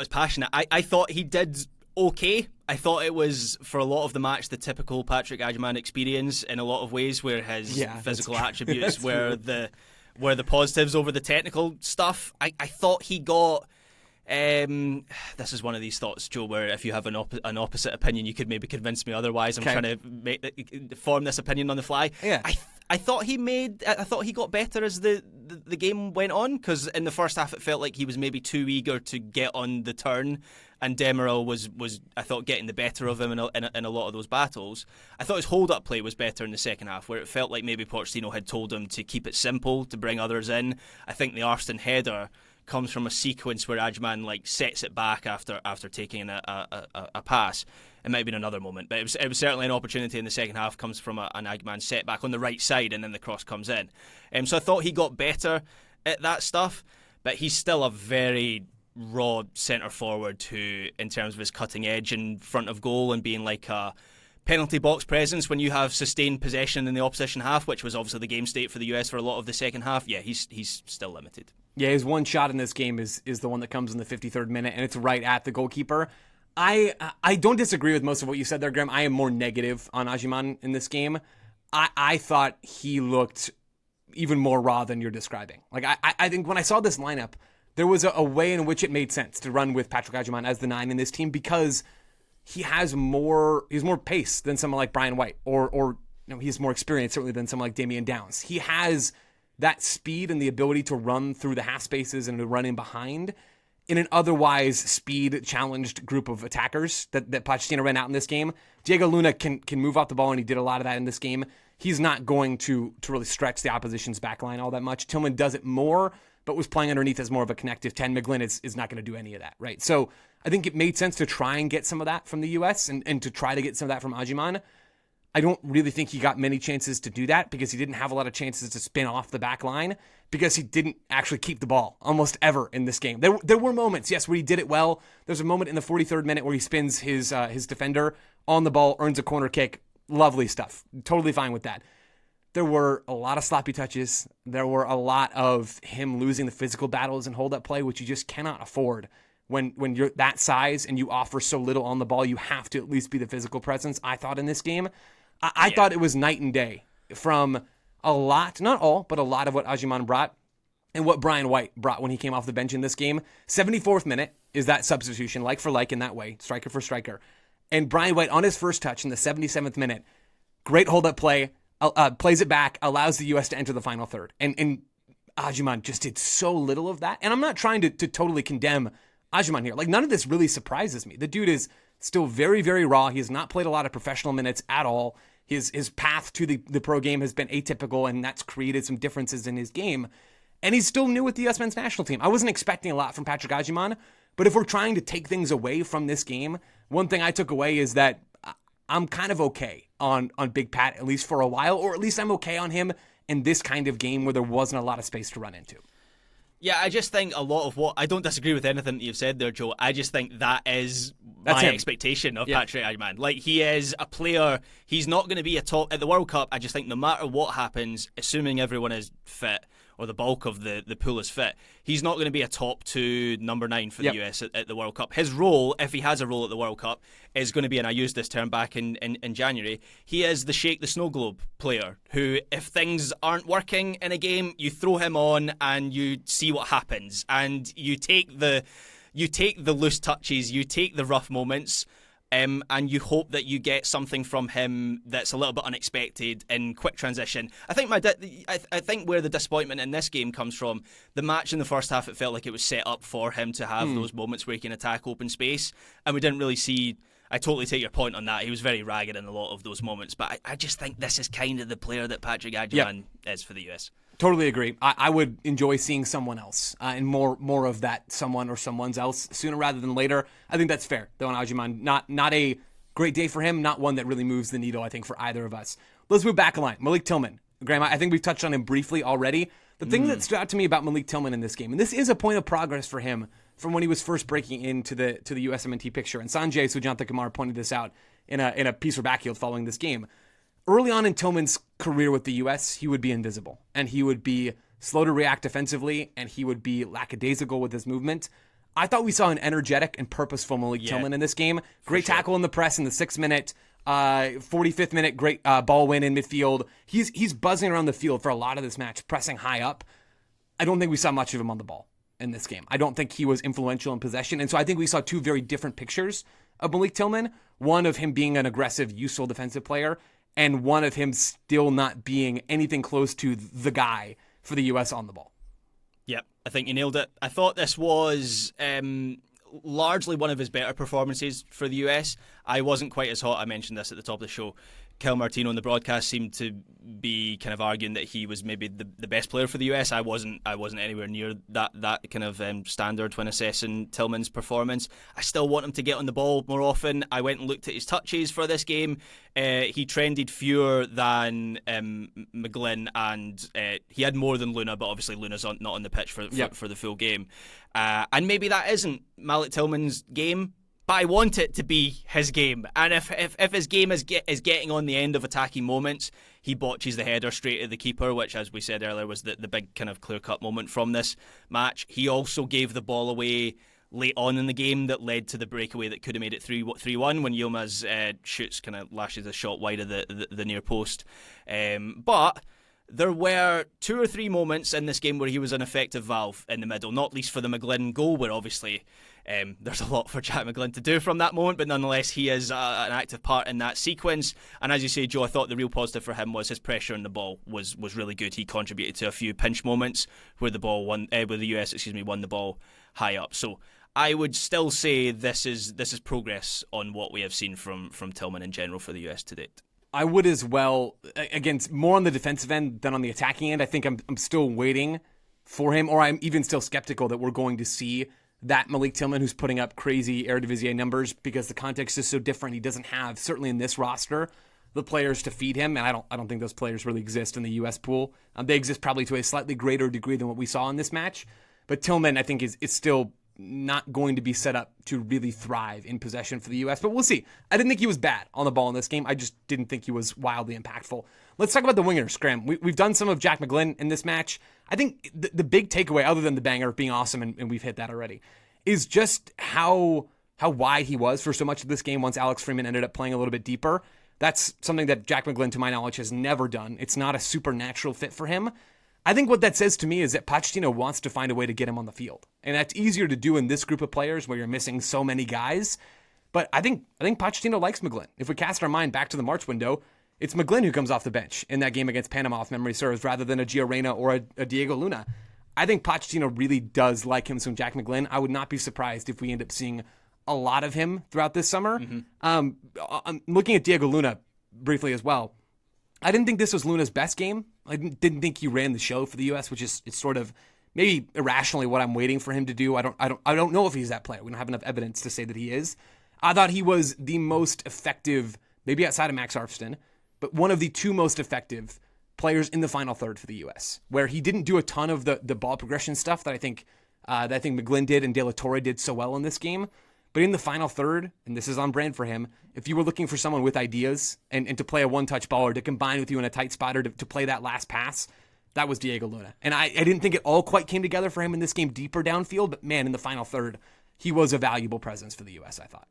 passionate. I thought he did okay. I thought it was, for a lot of the match, the typical Patrick Agyemang experience in a lot of ways, where his physical attributes were the positives over the technical stuff. I thought he got. This is one of these thoughts, Joe, where if you have an opposite opinion, you could maybe convince me otherwise. I'm trying to form this opinion on the fly. Yeah. I thought he got better as the the game went on, because in the first half it felt like he was maybe too eager to get on the turn, and Demiral was I thought, getting the better of him in a lot of those battles. I thought his hold-up play was better in the second half, where it felt like maybe Pochettino had told him to keep it simple, to bring others in. I think the Arston header comes from a sequence where Ajman sets it back after taking a pass. It might have been another moment, but it was certainly an opportunity in the second half. Comes from an Agman setback on the right side, and then the cross comes in. So I thought he got better at that stuff, but he's still a very raw centre forward who, in terms of his cutting edge in front of goal and being like a penalty box presence when you have sustained possession in the opposition half, which was obviously the game state for the US for a lot of the second half. Yeah, he's still limited. Yeah, his one shot in this game is the one that comes in the 53rd minute, and it's right at the goalkeeper. I don't disagree with most of what you said there, Graham. I am more negative on Ajiman in this game. I thought he looked even more raw than you're describing. I think when I saw this lineup, there was a way in which it made sense to run with Patrick Ajiman as the 9 in this team, because he's more pace than someone like Brian White, or he's more experienced certainly than someone like Damian Downs. He has that speed and the ability to run through the half spaces and to run in behind in an otherwise speed-challenged group of attackers that Pochettino ran out in this game. Diego Luna can move off the ball, and he did a lot of that in this game. He's not going to really stretch the opposition's backline all that much. Tillman does it more, but was playing underneath as more of a connective 10. McGlynn is not going to do any of that, right? So I think it made sense to try and get some of that from the U.S. and to try to get some of that from Ajiman. I don't really think he got many chances to do that, because he didn't have a lot of chances to spin off the back line, because he didn't actually keep the ball almost ever in this game. There were moments, yes, where he did it well. There's a moment in the 43rd minute where he spins his defender on the ball, earns a corner kick. Lovely stuff. Totally fine with that. There were a lot of sloppy touches. There were a lot of him losing the physical battles and hold-up play, which you just cannot afford. When you're that size and you offer so little on the ball, you have to at least be the physical presence, I thought, in this game. I thought it was night and day from a lot, not all, but a lot of what Ajiman brought and what Brian White brought when he came off the bench in this game. 74th minute is that substitution, like for like in that way, striker for striker. And Brian White, on his first touch in the 77th minute, great hold-up play, plays it back, allows the U.S. to enter the final third. And Ajiman just did so little of that. And I'm not trying to totally condemn Ajiman here. None of this really surprises me. The dude is still very, very raw. He has not played a lot of professional minutes at all. His path to the pro game has been atypical, and that's created some differences in his game. And he's still new with the U.S. men's national team. I wasn't expecting a lot from Patrick Ajiman, but if we're trying to take things away from this game, one thing I took away is that I'm kind of okay on Big Pat, at least for a while, or at least I'm okay on him in this kind of game where there wasn't a lot of space to run into. Yeah, I just think a lot of I don't disagree with anything that you've said there, Joe. I just think that's my expectation of Patrick Ajiman. He is a player. He's not going to be a top at the World Cup. I just think no matter what happens, assuming everyone is fit, or the bulk of the pool is fit, he's not going to be a top 2 number 9 for the US at the World Cup. His role, if he has a role at the World Cup, is going to be, and I used this term back in January, he is the shake the snow globe player who, if things aren't working in a game, you throw him on and you see what happens, and you take the loose touches, you take the rough moments, and you hope that you get something from him that's a little bit unexpected in quick transition. I think I think where the disappointment in this game comes from, the match in the first half, it felt like it was set up for him to have those moments where he can attack open space, and we didn't really see. I totally take your point on that. He was very ragged in a lot of those moments, but I just think this is kind of the player that Patrick Ajiman is for the US. Totally agree. I would enjoy seeing someone else and more of that someone or someone's else sooner rather than later. I think that's fair, though, on Ajiman. Not a great day for him, not one that really moves the needle, I think, for either of us. Let's move back a line. Malik Tillman. Graham, I think we've touched on him briefly already. The thing that stood out to me about Malik Tillman in this game, and this is a point of progress for him from when he was first breaking into the USMNT picture, and Sanjay Sujantha-Kumar pointed this out in a piece for Backfield following this game. Early on in Tillman's career with the U.S., he would be invisible, and he would be slow to react defensively, and he would be lackadaisical with his movement. I thought we saw an energetic and purposeful Malik Tillman in this game. Great tackle in the press in the 6th minute, 45th minute, great ball win in midfield. He's buzzing around the field for a lot of this match, pressing high up. I don't think we saw much of him on the ball in this game. I don't think he was influential in possession, and so I think we saw two very different pictures of Malik Tillman. One of him being an aggressive, useful defensive player, and one of him still not being anything close to the guy for the U.S. on the ball. Yep, I think you nailed it. I thought this was largely one of his better performances for the US. I wasn't quite as hot. I mentioned this at the top of the show. Kel Martino in the broadcast seemed to be kind of arguing that he was maybe the best player for the US. I wasn't anywhere near that kind of standard when assessing Tillman's performance. I still want him to get on the ball more often. I went and looked at his touches for this game. He trended fewer than McGlynn, and he had more than Luna, but obviously Luna's not on the pitch for the full game. And maybe that isn't Malik Tillman's game, but I want it to be his game. And if his game is getting on the end of attacking moments, he botches the header straight at the keeper, which, as we said earlier, was the big kind of clear-cut moment from this match. He also gave the ball away late on in the game that led to the breakaway that could have made it 3-1 when Yilmaz lashes a shot wide of the near post. But there were 2 or 3 moments in this game where he was an effective valve in the middle, not least for the McGlynn goal, where obviously there's a lot for Jack McGlynn to do from that moment, but nonetheless he is an active part in that sequence. And as you say, Joe, I thought the real positive for him was his pressure on the ball was really good. He contributed to a few pinch moments where the US won the ball high up. So I would still say this is progress on what we have seen from Tillman in general for the US to date. I would as well. Again, more on the defensive end than on the attacking end. I think I'm still waiting for him, or I'm even still skeptical that we're going to see that Malik Tillman who's putting up crazy Eredivisie numbers, because the context is so different. He doesn't have, certainly in this roster, the players to feed him, and I don't think those players really exist in the U.S. pool. They exist probably to a slightly greater degree than what we saw in this match, but Tillman, I think, is still not going to be set up to really thrive in possession for the U.S., but we'll see. I didn't think he was bad on the ball in this game. I just didn't think he was wildly impactful. Let's talk about the wingers, Graham. We've done some of Jack McGlynn in this match. I think the big takeaway, other than the banger being awesome, and we've hit that already, is just how wide he was for so much of this game once Alex Freeman ended up playing a little bit deeper. That's something that Jack McGlynn, to my knowledge, has never done. It's not a supernatural fit for him. I think what that says to me is that Pochettino wants to find a way to get him on the field. And that's easier to do in this group of players where you're missing so many guys. But I think Pochettino likes McGlynn. If we cast our mind back to the March window, it's McGlynn who comes off the bench in that game against Panama, if memory serves, rather than a Gio Reyna or a Diego Luna. I think Pochettino really does like him some Jack McGlynn. I would not be surprised if we end up seeing a lot of him throughout this summer. Mm-hmm. I'm looking at Diego Luna briefly as well. I didn't think this was Luna's best game. I didn't think he ran the show for the U.S., which is it's sort of maybe irrationally what I'm waiting for him to do. I don't know if he's that player. We don't have enough evidence to say that he is. I thought he was the most effective, maybe outside of Max Arfston, but one of the 2 most effective players in the final third for the U.S., where he didn't do a ton of the ball progression stuff that I think McGlynn did and De La Torre did so well in this game. But in the final third, and this is on brand for him, if you were looking for someone with ideas and to play a one-touch ball or to combine with you in a tight spot or to play that last pass, that was Diego Luna. And I didn't think it all quite came together for him in this game deeper downfield, but man, in the final third, he was a valuable presence for the U.S., I thought.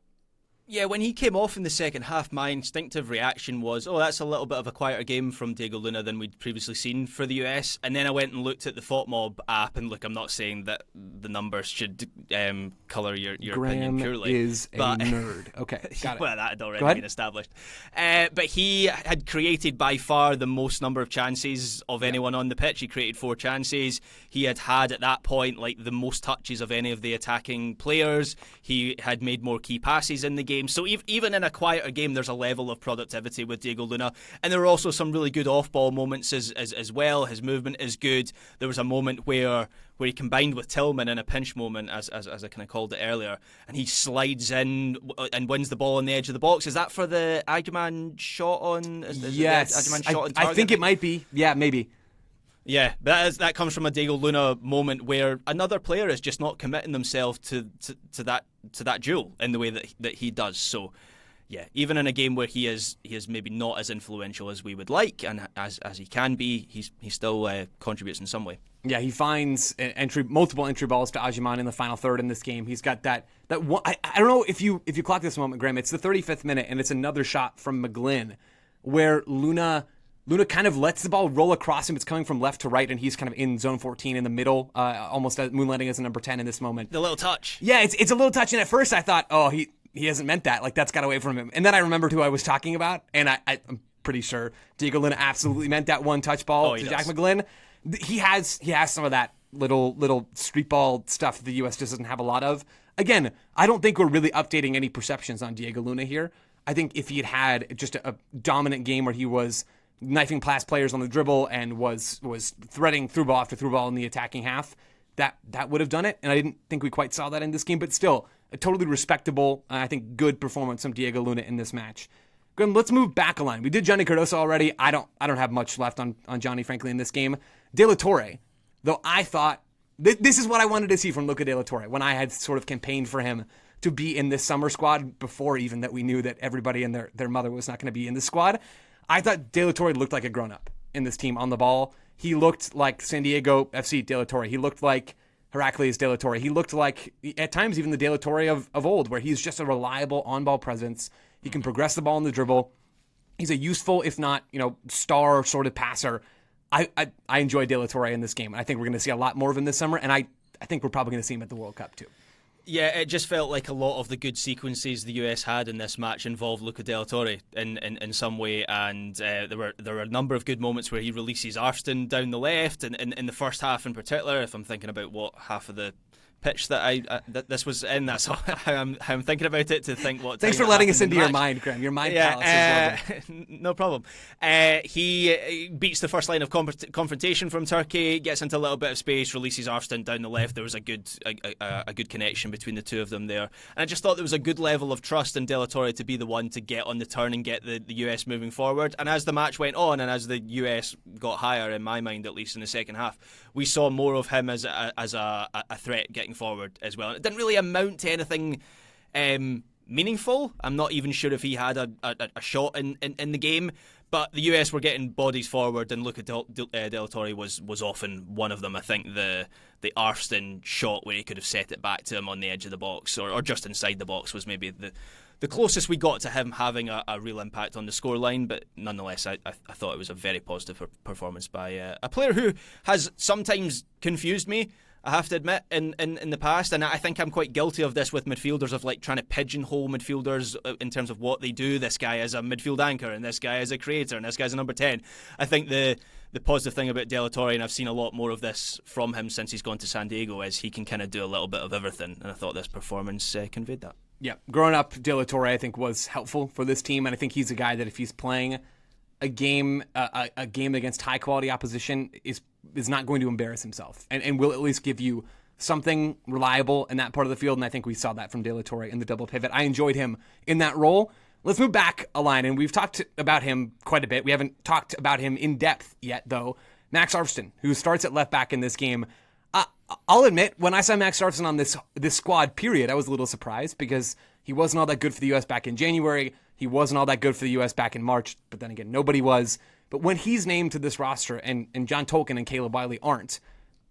Yeah, when he came off in the second half, my instinctive reaction was, that's a little bit of a quieter game from Diego Luna than we'd previously seen for the US. And then I went and looked at the FOTMob app, and look, I'm not saying that the numbers should colour your opinion purely. Graham is a nerd. Okay, got it. Well, that had already been established. But he had created by far the most number of chances of anyone on the pitch. He created 4 chances. He had at that point the most touches of any of the attacking players. He had made more key passes in the game. So even in a quieter game, there's a level of productivity with Diego Luna. And there were also some really good off-ball moments as well. His movement is good. There was a moment where he combined with Tillman in a pinch moment, as I kind of called it earlier, and he slides in and wins the ball on the edge of the box. Is that for the Agyeman shot on? Yes. I think it might be. Yeah, maybe. Yeah, that comes from a Diego Luna moment where another player is just not committing themselves to that duel in the way that he does. So, yeah, even in a game where he is maybe not as influential as we would like, and as he can be, he still contributes in some way. Yeah, he finds multiple entry balls to Agyeman in the final third in this game. He's got that one. I don't know if you clock this moment, Graham. It's the 35th minute, and it's another shot from McGlynn where Luna kind of lets the ball roll across him. It's coming from left to right, and he's kind of in zone 14 in the middle, almost moonlighting as a number 10 in this moment. The little touch. Yeah, it's a little touch, and at first I thought, he hasn't meant that. That's got away from him. And then I remembered who I was talking about, and I'm pretty sure Diego Luna absolutely meant that one touch ball to Jack McGlynn. He has some of that little street ball stuff that the U.S. just doesn't have a lot of. Again, I don't think we're really updating any perceptions on Diego Luna here. I think if he had just a dominant game where he was knifing past players on the dribble and was threading through ball after through ball in the attacking half, that would have done it. And I didn't think we quite saw that in this game, but still a totally respectable, I think good performance from Diego Luna in this match. Graham, let's move back a line. We did Johnny Cardoso already. I don't have much left on Johnny, frankly, in this game. De La Torre, though, I thought this is what I wanted to see from Luca De La Torre when I had sort of campaigned for him to be in this summer squad before even that we knew that everybody and their mother was not going to be in this squad. I thought De La Torre looked like a grown-up in this team on the ball. He looked like San Diego FC De La Torre. He looked like Heracles De La Torre. He looked like, at times, even the De La Torre of old, where he's just a reliable on-ball presence. He can progress the ball in the dribble. He's a useful, if not, star sort of passer. I enjoy De La Torre in this game. I think we're going to see a lot more of him this summer, and I think we're probably going to see him at the World Cup too. Yeah, it just felt like a lot of the good sequences the US had in this match involved Luca De La Torre in some way, and there were a number of good moments where he releases Arston down the left, and in the first half in particular, if I'm thinking about what half of the pitch that that this was in, that's how I'm thinking about it, to think what. Thanks for letting us into your mind, Graham. Your mind palace is lovely. No problem. He beats the first line of confrontation from Turkey, gets into a little bit of space, releases Arston down the left. There was a good connection between the two of them there, and I just thought there was a good level of trust in De La Torre to be the one to get on the turn and get the US moving forward. And as the match went on, and as the US got higher, in my mind at least in the second half, we saw more of him as a threat getting forward as well. And it didn't really amount to anything meaningful. I'm not even sure if he had a shot in the game, but the US were getting bodies forward, and Luca De La Torre was often one of them. I think the Arston shot where he could have set it back to him on the edge of the box or just inside the box was maybe the closest we got to him having a real impact on the scoreline. But nonetheless, I thought it was a very positive performance by a player who has sometimes confused me, I have to admit, in the past. And I think I'm quite guilty of this with midfielders, of like trying to pigeonhole midfielders in terms of what they do. This guy is a midfield anchor, and this guy is a creator, and this guy's a number 10. I think the positive thing about De La Torre, and I've seen a lot more of this from him since he's gone to San Diego, is he can kind of do a little bit of everything. And I thought this performance conveyed that. Yeah, growing up, De La Torre, I think, was helpful for this team, and I think he's a guy that if he's playing a game against high quality opposition is not going to embarrass himself, and will at least give you something reliable in that part of the field. And I think we saw that from De La Torre in the double pivot. I enjoyed him in that role. Let's move back a line, and we've talked about him quite a bit. We haven't talked about him in depth yet, though. Max Arston, who starts at left back in this game. I'll admit, when I saw Max Arston on this squad, period, I was a little surprised because he wasn't all that good for the U.S. back in January. He wasn't all that good for the U.S. back in March, but then again, nobody was. But when he's named to this roster and John Tolkin and Caleb Wiley aren't,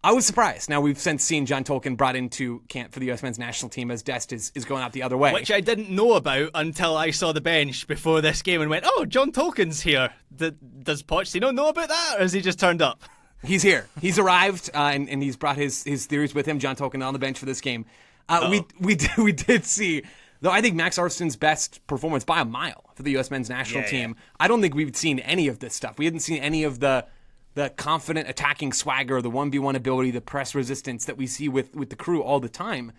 I was surprised. Now, we've since seen John Tolkin brought into camp for the U.S. men's national team as Dest is going out the other way. Which I didn't know about until I saw the bench before this game and went, oh, John Tolkin's here. Does Pochettino know about that, or has he just turned up? He's here. He's arrived, and he's brought his theories with him. John Tolkin on the bench for this game. We did see, though, I think Max Arston's best performance by a mile for the U.S. men's national team. Yeah. I don't think we've seen any of this stuff. We hadn't seen any of the confident attacking swagger, the 1v1 ability, the press resistance that we see with the crew all the time.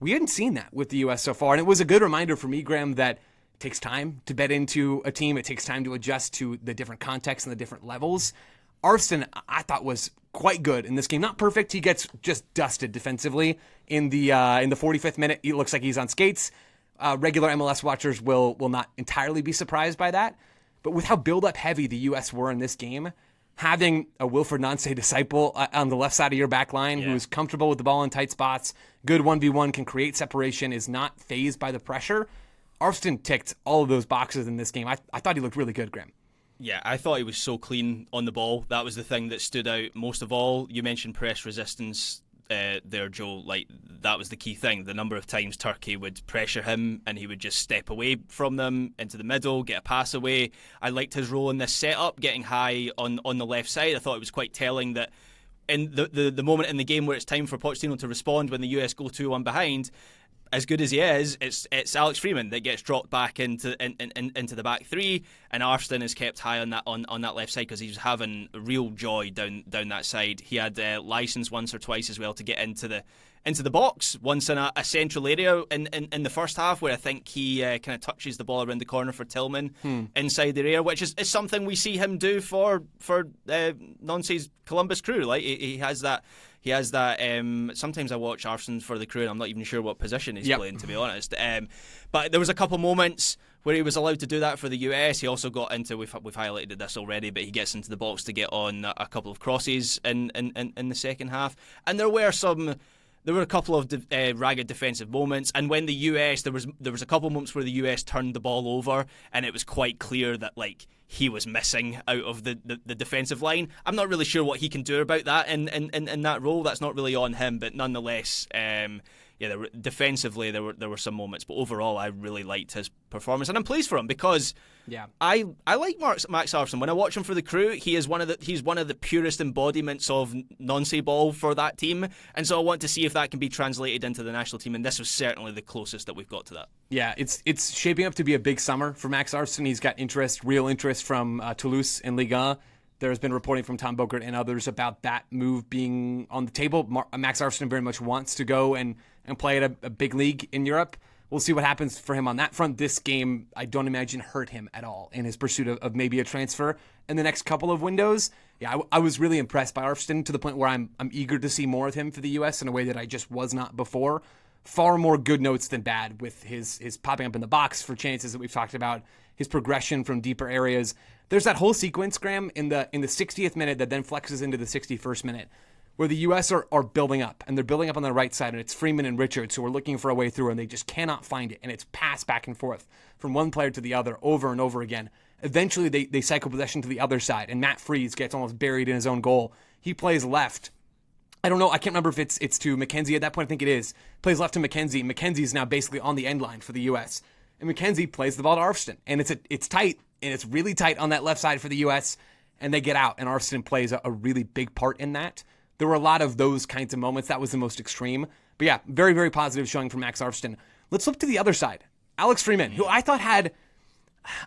We hadn't seen that with the U.S. so far, and it was a good reminder for me, Graham, that it takes time to bet into a team. It takes time to adjust to the different contexts and the different levels. Arston, I thought, was quite good in this game. Not perfect. He gets just dusted defensively in the 45th minute. He looks like he's on skates. Regular MLS watchers will not entirely be surprised by that. But with how build-up heavy the U.S. were in this game, having a Wilfred Nance disciple on the left side of your back line who's comfortable with the ball in tight spots, good 1v1, can create separation, is not fazed by the pressure. Arston ticked all of those boxes in this game. I thought he looked really good, Graham. Yeah, I thought he was so clean on the ball. That was the thing that stood out most of all. You mentioned press resistance there, Joe. Like, that was the key thing. The number of times Turkey would pressure him and he would just step away from them into the middle, get a pass away. I liked his role in this setup, getting high on the left side. I thought it was quite telling that in the moment in the game where it's time for Pochettino to respond when the US go 2-1 behind, as good as he is, it's Alex Freeman that gets dropped back into the back three, and Arston is kept high on that left side because he's having real joy down that side. He had license once or twice as well to get into the box, once in a central area in the first half, where I think he kind of touches the ball around the corner for Tillman inside the area, which is something we see him do for Nancy's Columbus Crew. Like he has that. He has that. Sometimes I watch Arsene for the Crew, and I'm not even sure what position he's playing, to be honest. But there was a couple moments where he was allowed to do that for the US. He also got into, we've highlighted this already, but he gets into the box to get on a couple of crosses in the second half. And there were a couple of ragged defensive moments, and when the US, there was a couple of moments where the US turned the ball over, and it was quite clear that like he was missing out of the defensive line. I'm not really sure what he can do about that in that role. That's not really on him, but nonetheless, defensively there were some moments, but overall I really liked his performance, and I'm pleased for him because I like Max Arsene. When I watch him for the Crew, he's one of the purest embodiments of Nancy ball for that team, and so I want to see if that can be translated into the national team, and this was certainly the closest that we've got to that. Yeah, it's shaping up to be a big summer for Max Arsene. He's got real interest from Toulouse in Ligue 1. There's been reporting from Tom Bogert and others about that move being on the table. Max Arsene very much wants to go and play at a big league in Europe. We'll see what happens for him on that front. This game, I don't imagine, hurt him at all in his pursuit of maybe a transfer in the next couple of windows. Yeah, I was really impressed by Arsene to the point where I'm eager to see more of him for the U.S. in a way that I just was not before. Far more good notes than bad with his popping up in the box for chances that we've talked about, his progression from deeper areas. There's that whole sequence, Graham, in the 60th minute that then flexes into the 61st minute, where the U.S. are building up, and they're building up on the right side, and it's Freeman and Richards who are looking for a way through, and they just cannot find it, and it's passed back and forth from one player to the other over and over again. Eventually, they cycle possession to the other side, and Matt Freese gets almost buried in his own goal. He plays left. I don't know. I can't remember if it's to McKenzie at that point. I think it is. Plays left to McKenzie. McKenzie's now basically on the end line for the U.S., and McKenzie plays the ball to Arston, and it's tight, and it's really tight on that left side for the U.S., and they get out, and Arston plays a really big part in that. There were a lot of those kinds of moments. That was the most extreme. But yeah, very, very positive showing from Max Arston. Let's look to the other side. Alex Freeman, who I thought had...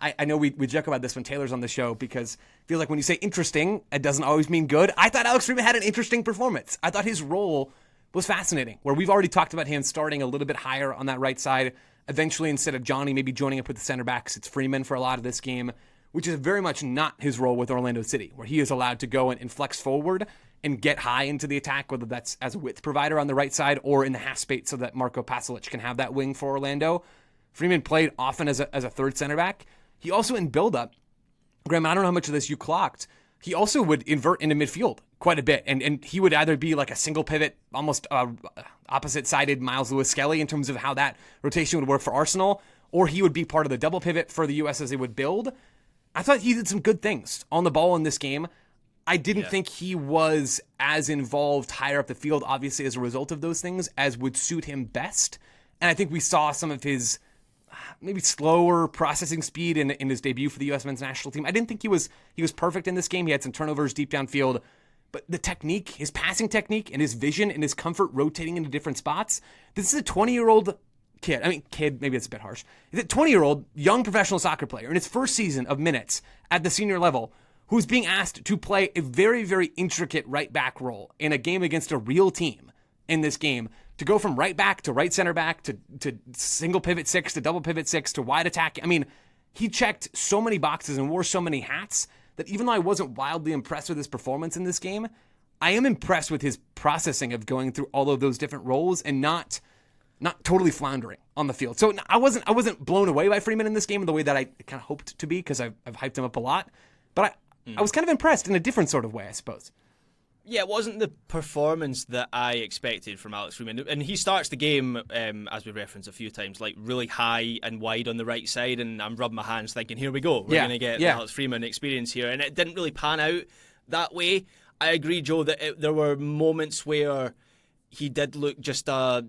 I know we joke about this when Taylor's on the show because I feel like when you say interesting, it doesn't always mean good. I thought Alex Freeman had an interesting performance. I thought his role was fascinating, where we've already talked about him starting a little bit higher on that right side. Eventually, instead of Johnny maybe joining up with the center backs, it's Freeman for a lot of this game, which is very much not his role with Orlando City, where he is allowed to go and flex forward and get high into the attack, whether that's as a width provider on the right side or in the half space so that Marko Pasalic can have that wing for Orlando. Freeman played often as a third center back. He also, in build-up, Graham, I don't know how much of this you clocked, he also would invert into midfield quite a bit, and he would either be like a single pivot, almost opposite-sided Miles Lewis-Skelly in terms of how that rotation would work for Arsenal, or he would be part of the double pivot for the U.S. as they would build. I thought he did some good things on the ball in this game. I didn't think he was as involved higher up the field, obviously, as a result of those things, as would suit him best. And I think we saw some of his maybe slower processing speed in his debut for the U.S. men's national team. I didn't think he was perfect in this game. He had some turnovers deep downfield. But the technique, his passing technique, and his vision and his comfort rotating into different spots, this is a 20-year-old kid. I mean, kid, maybe it's a bit harsh. He's a 20-year-old young professional soccer player in his first season of minutes at the senior level who's being asked to play a very, very intricate right-back role in a game against a real team in this game, to go from right back to right center back to single pivot six to double pivot six to wide attack. I mean, he checked so many boxes and wore so many hats that even though I wasn't wildly impressed with his performance in this game, I am impressed with his processing of going through all of those different roles and not totally floundering on the field. So I wasn't blown away by Freeman in this game in the way that I kind of hoped to be, because I've hyped him up a lot. But I was kind of impressed in a different sort of way, I suppose. Yeah, it wasn't the performance that I expected from Alex Freeman. And he starts the game, as we referenced a few times, like really high and wide on the right side. And I'm rubbing my hands thinking, here we go. We're going to get the Alex Freeman experience here. And it didn't really pan out that way. I agree, Joe, that there were moments where he did look just, I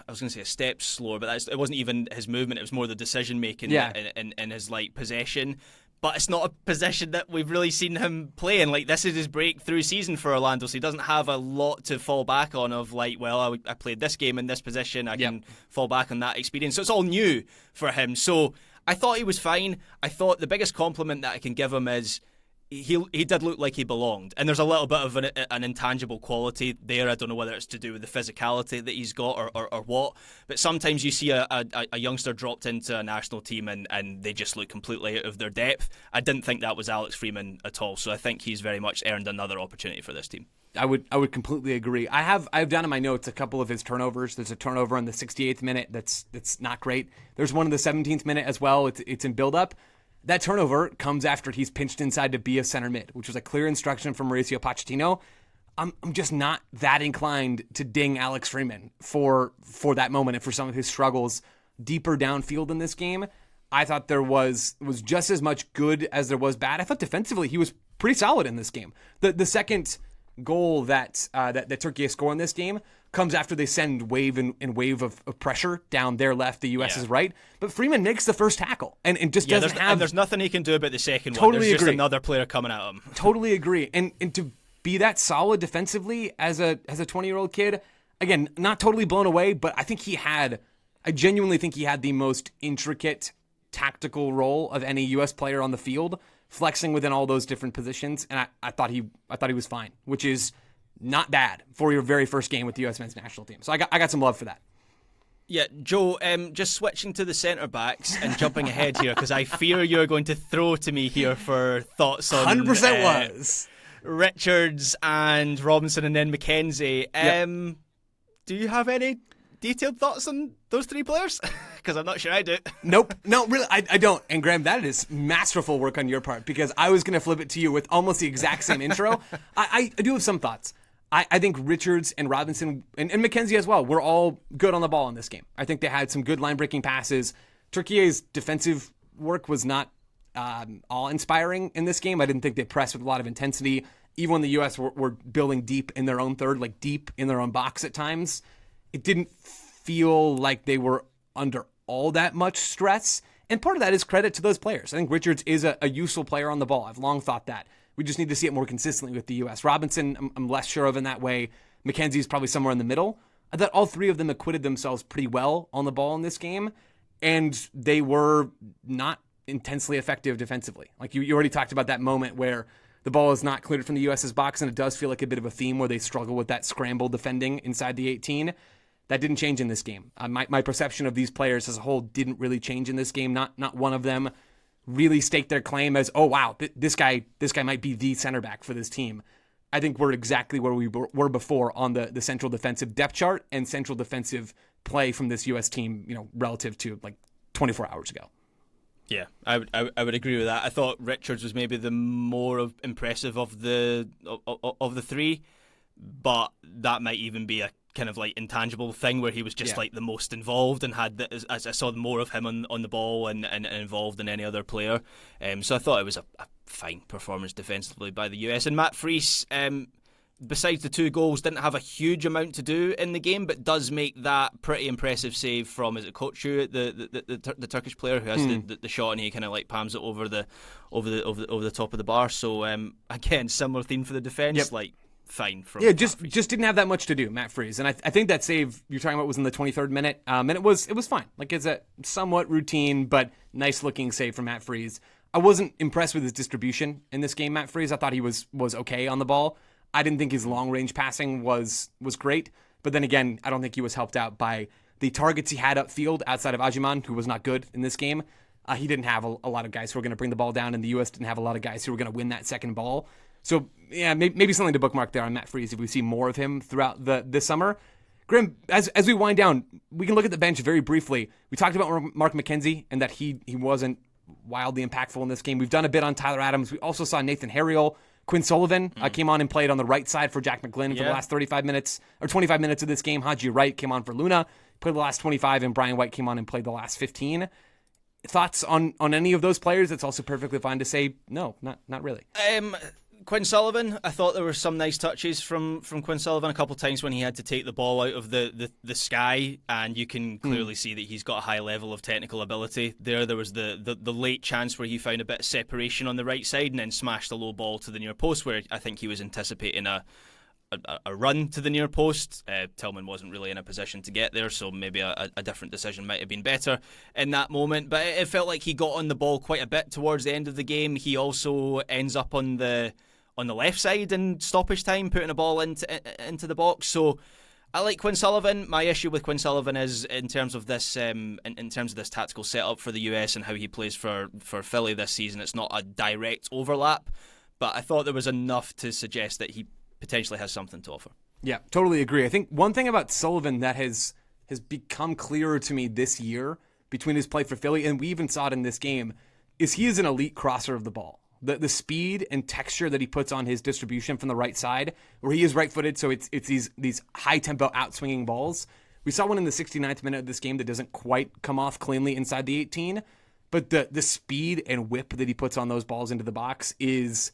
was going to say a step slower, but it wasn't even his movement. It was more the decision-making and his like possession. but it's not a position that we've really seen him play in. Like, this is his breakthrough season for Orlando, so he doesn't have a lot to fall back on of like, well, I played this game in this position, I can fall back on that experience. So it's all new for him. So I thought he was fine. I thought the biggest compliment that I can give him is he did look like he belonged, and there's a little bit of an intangible quality there. I don't know whether it's to do with the physicality that he's got or what, but sometimes you see a youngster dropped into a national team and they just look completely out of their depth. I didn't think that was Alex Freeman at all, so I think he's very much earned another opportunity for this team. I would completely agree. I've down in my notes a couple of his turnovers. There's a turnover in the 68th minute that's not great. There's one in the 17th minute as well. It's in build-up. That turnover comes after he's pinched inside to be a center mid, which was a clear instruction from Mauricio Pochettino. I'm just not that inclined to ding Alex Freeman for that moment and for some of his struggles deeper downfield in this game. I thought there was just as much good as there was bad. I thought defensively he was pretty solid in this game. The second goal that Turkey scored in this game comes after they send wave and wave of pressure down their left, the U.S.'s right. But Freeman makes the first tackle and just doesn't have... And there's nothing he can do about the second one. There's just another player coming at him. Totally agree. And to be that solid defensively as a 20-year-old kid, again, not totally blown away, but I genuinely think he had the most intricate tactical role of any U.S. player on the field, flexing within all those different positions. And I thought he was fine, which is not bad for your very first game with the U.S. men's national team. So I got some love for that. Yeah, Joe, just switching to the centre-backs and jumping ahead here, because I fear you're going to throw to me here for thoughts on 100% was Richards and Robinson and then McKenzie. Yep. Do you have any detailed thoughts on those three players? Because I'm not sure I do. Nope. No, really, I don't. And Graham, that is masterful work on your part, because I was going to flip it to you with almost the exact same intro. I do have some thoughts. I think Richards and Robinson and McKenzie as well were all good on the ball in this game. I think they had some good line-breaking passes. Turkey's defensive work was not awe-inspiring in this game. I didn't think they pressed with a lot of intensity. Even when the U.S. were building deep in their own third, like deep in their own box at times, it didn't feel like they were under all that much stress. And part of that is credit to those players. I think Richards is a useful player on the ball. I've long thought that. We just need to see it more consistently with the U.S. Robinson, I'm less sure of in that way. McKenzie is probably somewhere in the middle. I thought all three of them acquitted themselves pretty well on the ball in this game, and they were not intensely effective defensively. Like you already talked about that moment where the ball is not cleared from the U.S.'s box, and it does feel like a bit of a theme where they struggle with that scramble defending inside the 18. That didn't change in this game. My perception of these players as a whole didn't really change in this game. Not one of them really staked their claim as, oh wow, this guy might be the center back for this team. I think we're exactly where we were before on the central defensive depth chart and central defensive play from this U.S. team, relative to like 24 hours ago. Yeah, I would agree with that. I thought Richards was maybe the more impressive of the three, but that might even be a kind of like intangible thing where he was just like the most involved and as I saw more of him on the ball and involved than any other player. So I thought it was a fine performance defensively by the US. And Matt Fries, besides the two goals, didn't have a huge amount to do in the game, but does make that pretty impressive save from, is it Koçu, the Turkish player who has the shot, and he kind of like palms it over the top of the bar. So again, similar theme for the defence, fine from just didn't have that much to do, Matt Fries. And I think that save you're talking about was in the 23rd minute, and it was fine. Like, it's a somewhat routine but nice looking save from Matt Fries. I wasn't impressed with his distribution in this game, Matt Fries. I thought he was okay on the ball. I didn't think his long range passing was great, but then again, I don't think he was helped out by the targets he had upfield outside of Ajiman, who was not good in this game. He didn't have a lot of guys who were going to bring the ball down, and the U.S. didn't have a lot of guys who were going to win that second ball. So, yeah, maybe something to bookmark there on Matt Fries if we see more of him throughout this summer. Graham, as we wind down, we can look at the bench very briefly. We talked about Mark McKenzie and that he wasn't wildly impactful in this game. We've done a bit on Tyler Adams. We also saw Nathan Harriel. Quinn Sullivan came on and played on the right side for Jack McGlynn for the last 35 minutes or 25 minutes of this game. Haji Wright came on for Luna, played the last 25, and Brian White came on and played the last 15. Thoughts on any of those players? It's also perfectly fine to say no, not really. Quinn Sullivan, I thought there were some nice touches from Quinn Sullivan a couple of times when he had to take the ball out of the sky, and you can clearly see that he's got a high level of technical ability. There was the late chance where he found a bit of separation on the right side and then smashed a low ball to the near post, where I think he was anticipating a run to the near post. Tillman wasn't really in a position to get there, so maybe a different decision might have been better in that moment. But it felt like he got on the ball quite a bit towards the end of the game. He also ends up on the left side in stoppage time, putting a ball into the box. So I like Quinn Sullivan. My issue with Quinn Sullivan is in terms of this tactical setup for the US and how he plays for Philly this season. It's not a direct overlap, but I thought there was enough to suggest that he potentially has something to offer. Yeah, totally agree. I think one thing about Sullivan that has become clearer to me this year between his play for Philly, and we even saw it in this game, is he is an elite crosser of the ball. The speed and texture that he puts on his distribution from the right side, where he is right-footed, so it's these high-tempo out-swinging balls. We saw one in the 69th minute of this game that doesn't quite come off cleanly inside the 18, but the speed and whip that he puts on those balls into the box is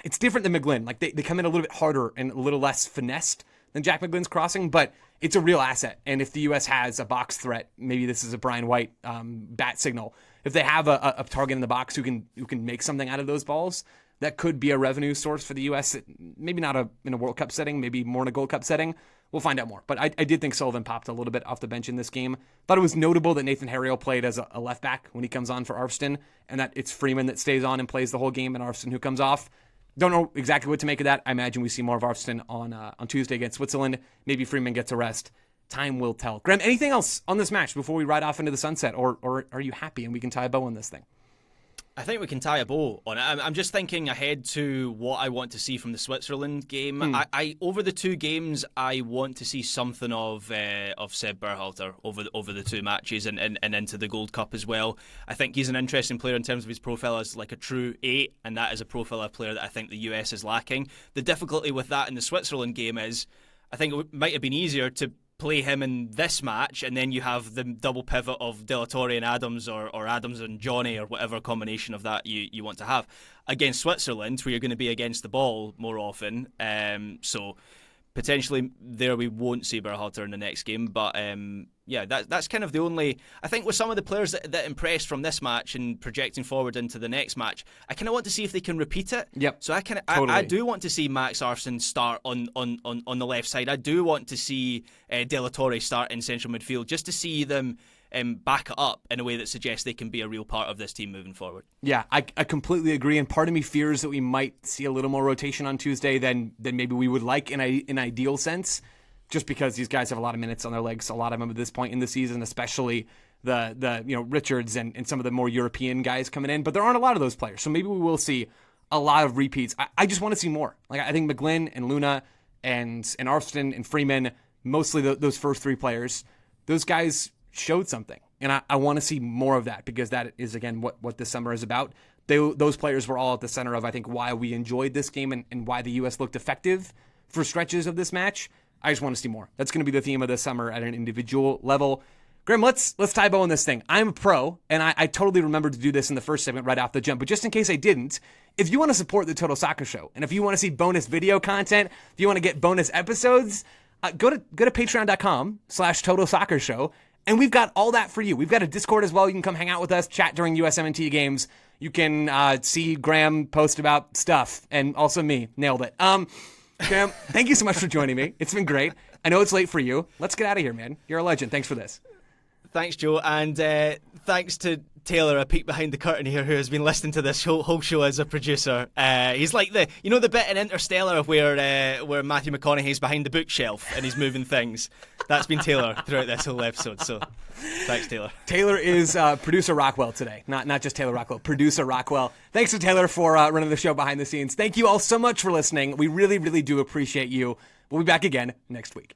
it's different than McGlynn. Like they come in a little bit harder and a little less finessed than Jack McGlynn's crossing, but it's a real asset. And if the U.S. has a box threat, maybe this is a Brian White bat signal. If they have a target in the box who can make something out of those balls, that could be a revenue source for the U.S. Maybe not in a World Cup setting, maybe more in a Gold Cup setting. We'll find out more. But I did think Sullivan popped a little bit off the bench in this game. Thought it was notable that Nathan Harriel played as a left back when he comes on for Arvston, and that it's Freeman that stays on and plays the whole game and Arvston who comes off. Don't know exactly what to make of that. I imagine we see more of Arvston on Tuesday against Switzerland. Maybe Freeman gets a rest. Time will tell. Graham, anything else on this match before we ride off into the sunset, or are you happy and we can tie a bow on this thing? I think we can tie a bow on it. I'm just thinking ahead to what I want to see from the Switzerland game. I over the two games, I want to see something of Seb Berhalter over the two matches and into the Gold Cup as well. I think he's an interesting player in terms of his profile as like a true 8, and that is a profile of player that I think the US is lacking. The difficulty with that in the Switzerland game is I think it might have been easier to play him in this match, and then you have the double pivot of De La Torre and Adams, or Adams and Johnny, or whatever combination of that you want to have against Switzerland, where you're going to be against the ball more often. So potentially there we won't see Berhalter in the next game, but yeah, that's kind of the only. I think with some of the players that impressed from this match and projecting forward into the next match, I kind of want to see if they can repeat it. Yep. So I do want to see Max Arvston start on the left side. I do want to see De La Torre start in central midfield, just to see them back it up in a way that suggests they can be a real part of this team moving forward. Yeah, I completely agree, and part of me fears that we might see a little more rotation on Tuesday than maybe we would like in an ideal sense, just because these guys have a lot of minutes on their legs, a lot of them at this point in the season, especially the Richards and some of the more European guys coming in. But there aren't a lot of those players, so maybe we will see a lot of repeats. I just want to see more. Like I think McGlynn and Luna and Arvston and Freeman, mostly those first three players, those guys showed something. And I want to see more of that, because that is, again, what this summer is about. Those players were all at the center of, I think, why we enjoyed this game and why the U.S. looked effective for stretches of this match. I just want to see more. That's going to be the theme of the summer at an individual level. Graham, let's tie a bow on this thing. I'm a pro, and I totally remembered to do this in the first segment right off the jump. But just in case I didn't, if you want to support the Total Soccer Show, and if you want to see bonus video content, if you want to get bonus episodes, go to patreon.com/Total Soccer Show. And we've got all that for you. We've got a Discord as well. You can come hang out with us, chat during USMNT games. You can see Graham post about stuff, and also me. Nailed it. Graham, thank you so much for joining me. It's been great. I know it's late for you. Let's get out of here, man. You're a legend. Thanks for this. Thanks, Joe, and thanks to Taylor, a peek behind the curtain here, who has been listening to this whole show as a producer. He's like the bit in Interstellar where Matthew McConaughey's behind the bookshelf and he's moving things. That's been Taylor throughout this whole episode. So, thanks, Taylor. Taylor is producer Rockwell today, not just Taylor Rockwell, producer Rockwell. Thanks to Taylor for running the show behind the scenes. Thank you all so much for listening. We really, really do appreciate you. We'll be back again next week.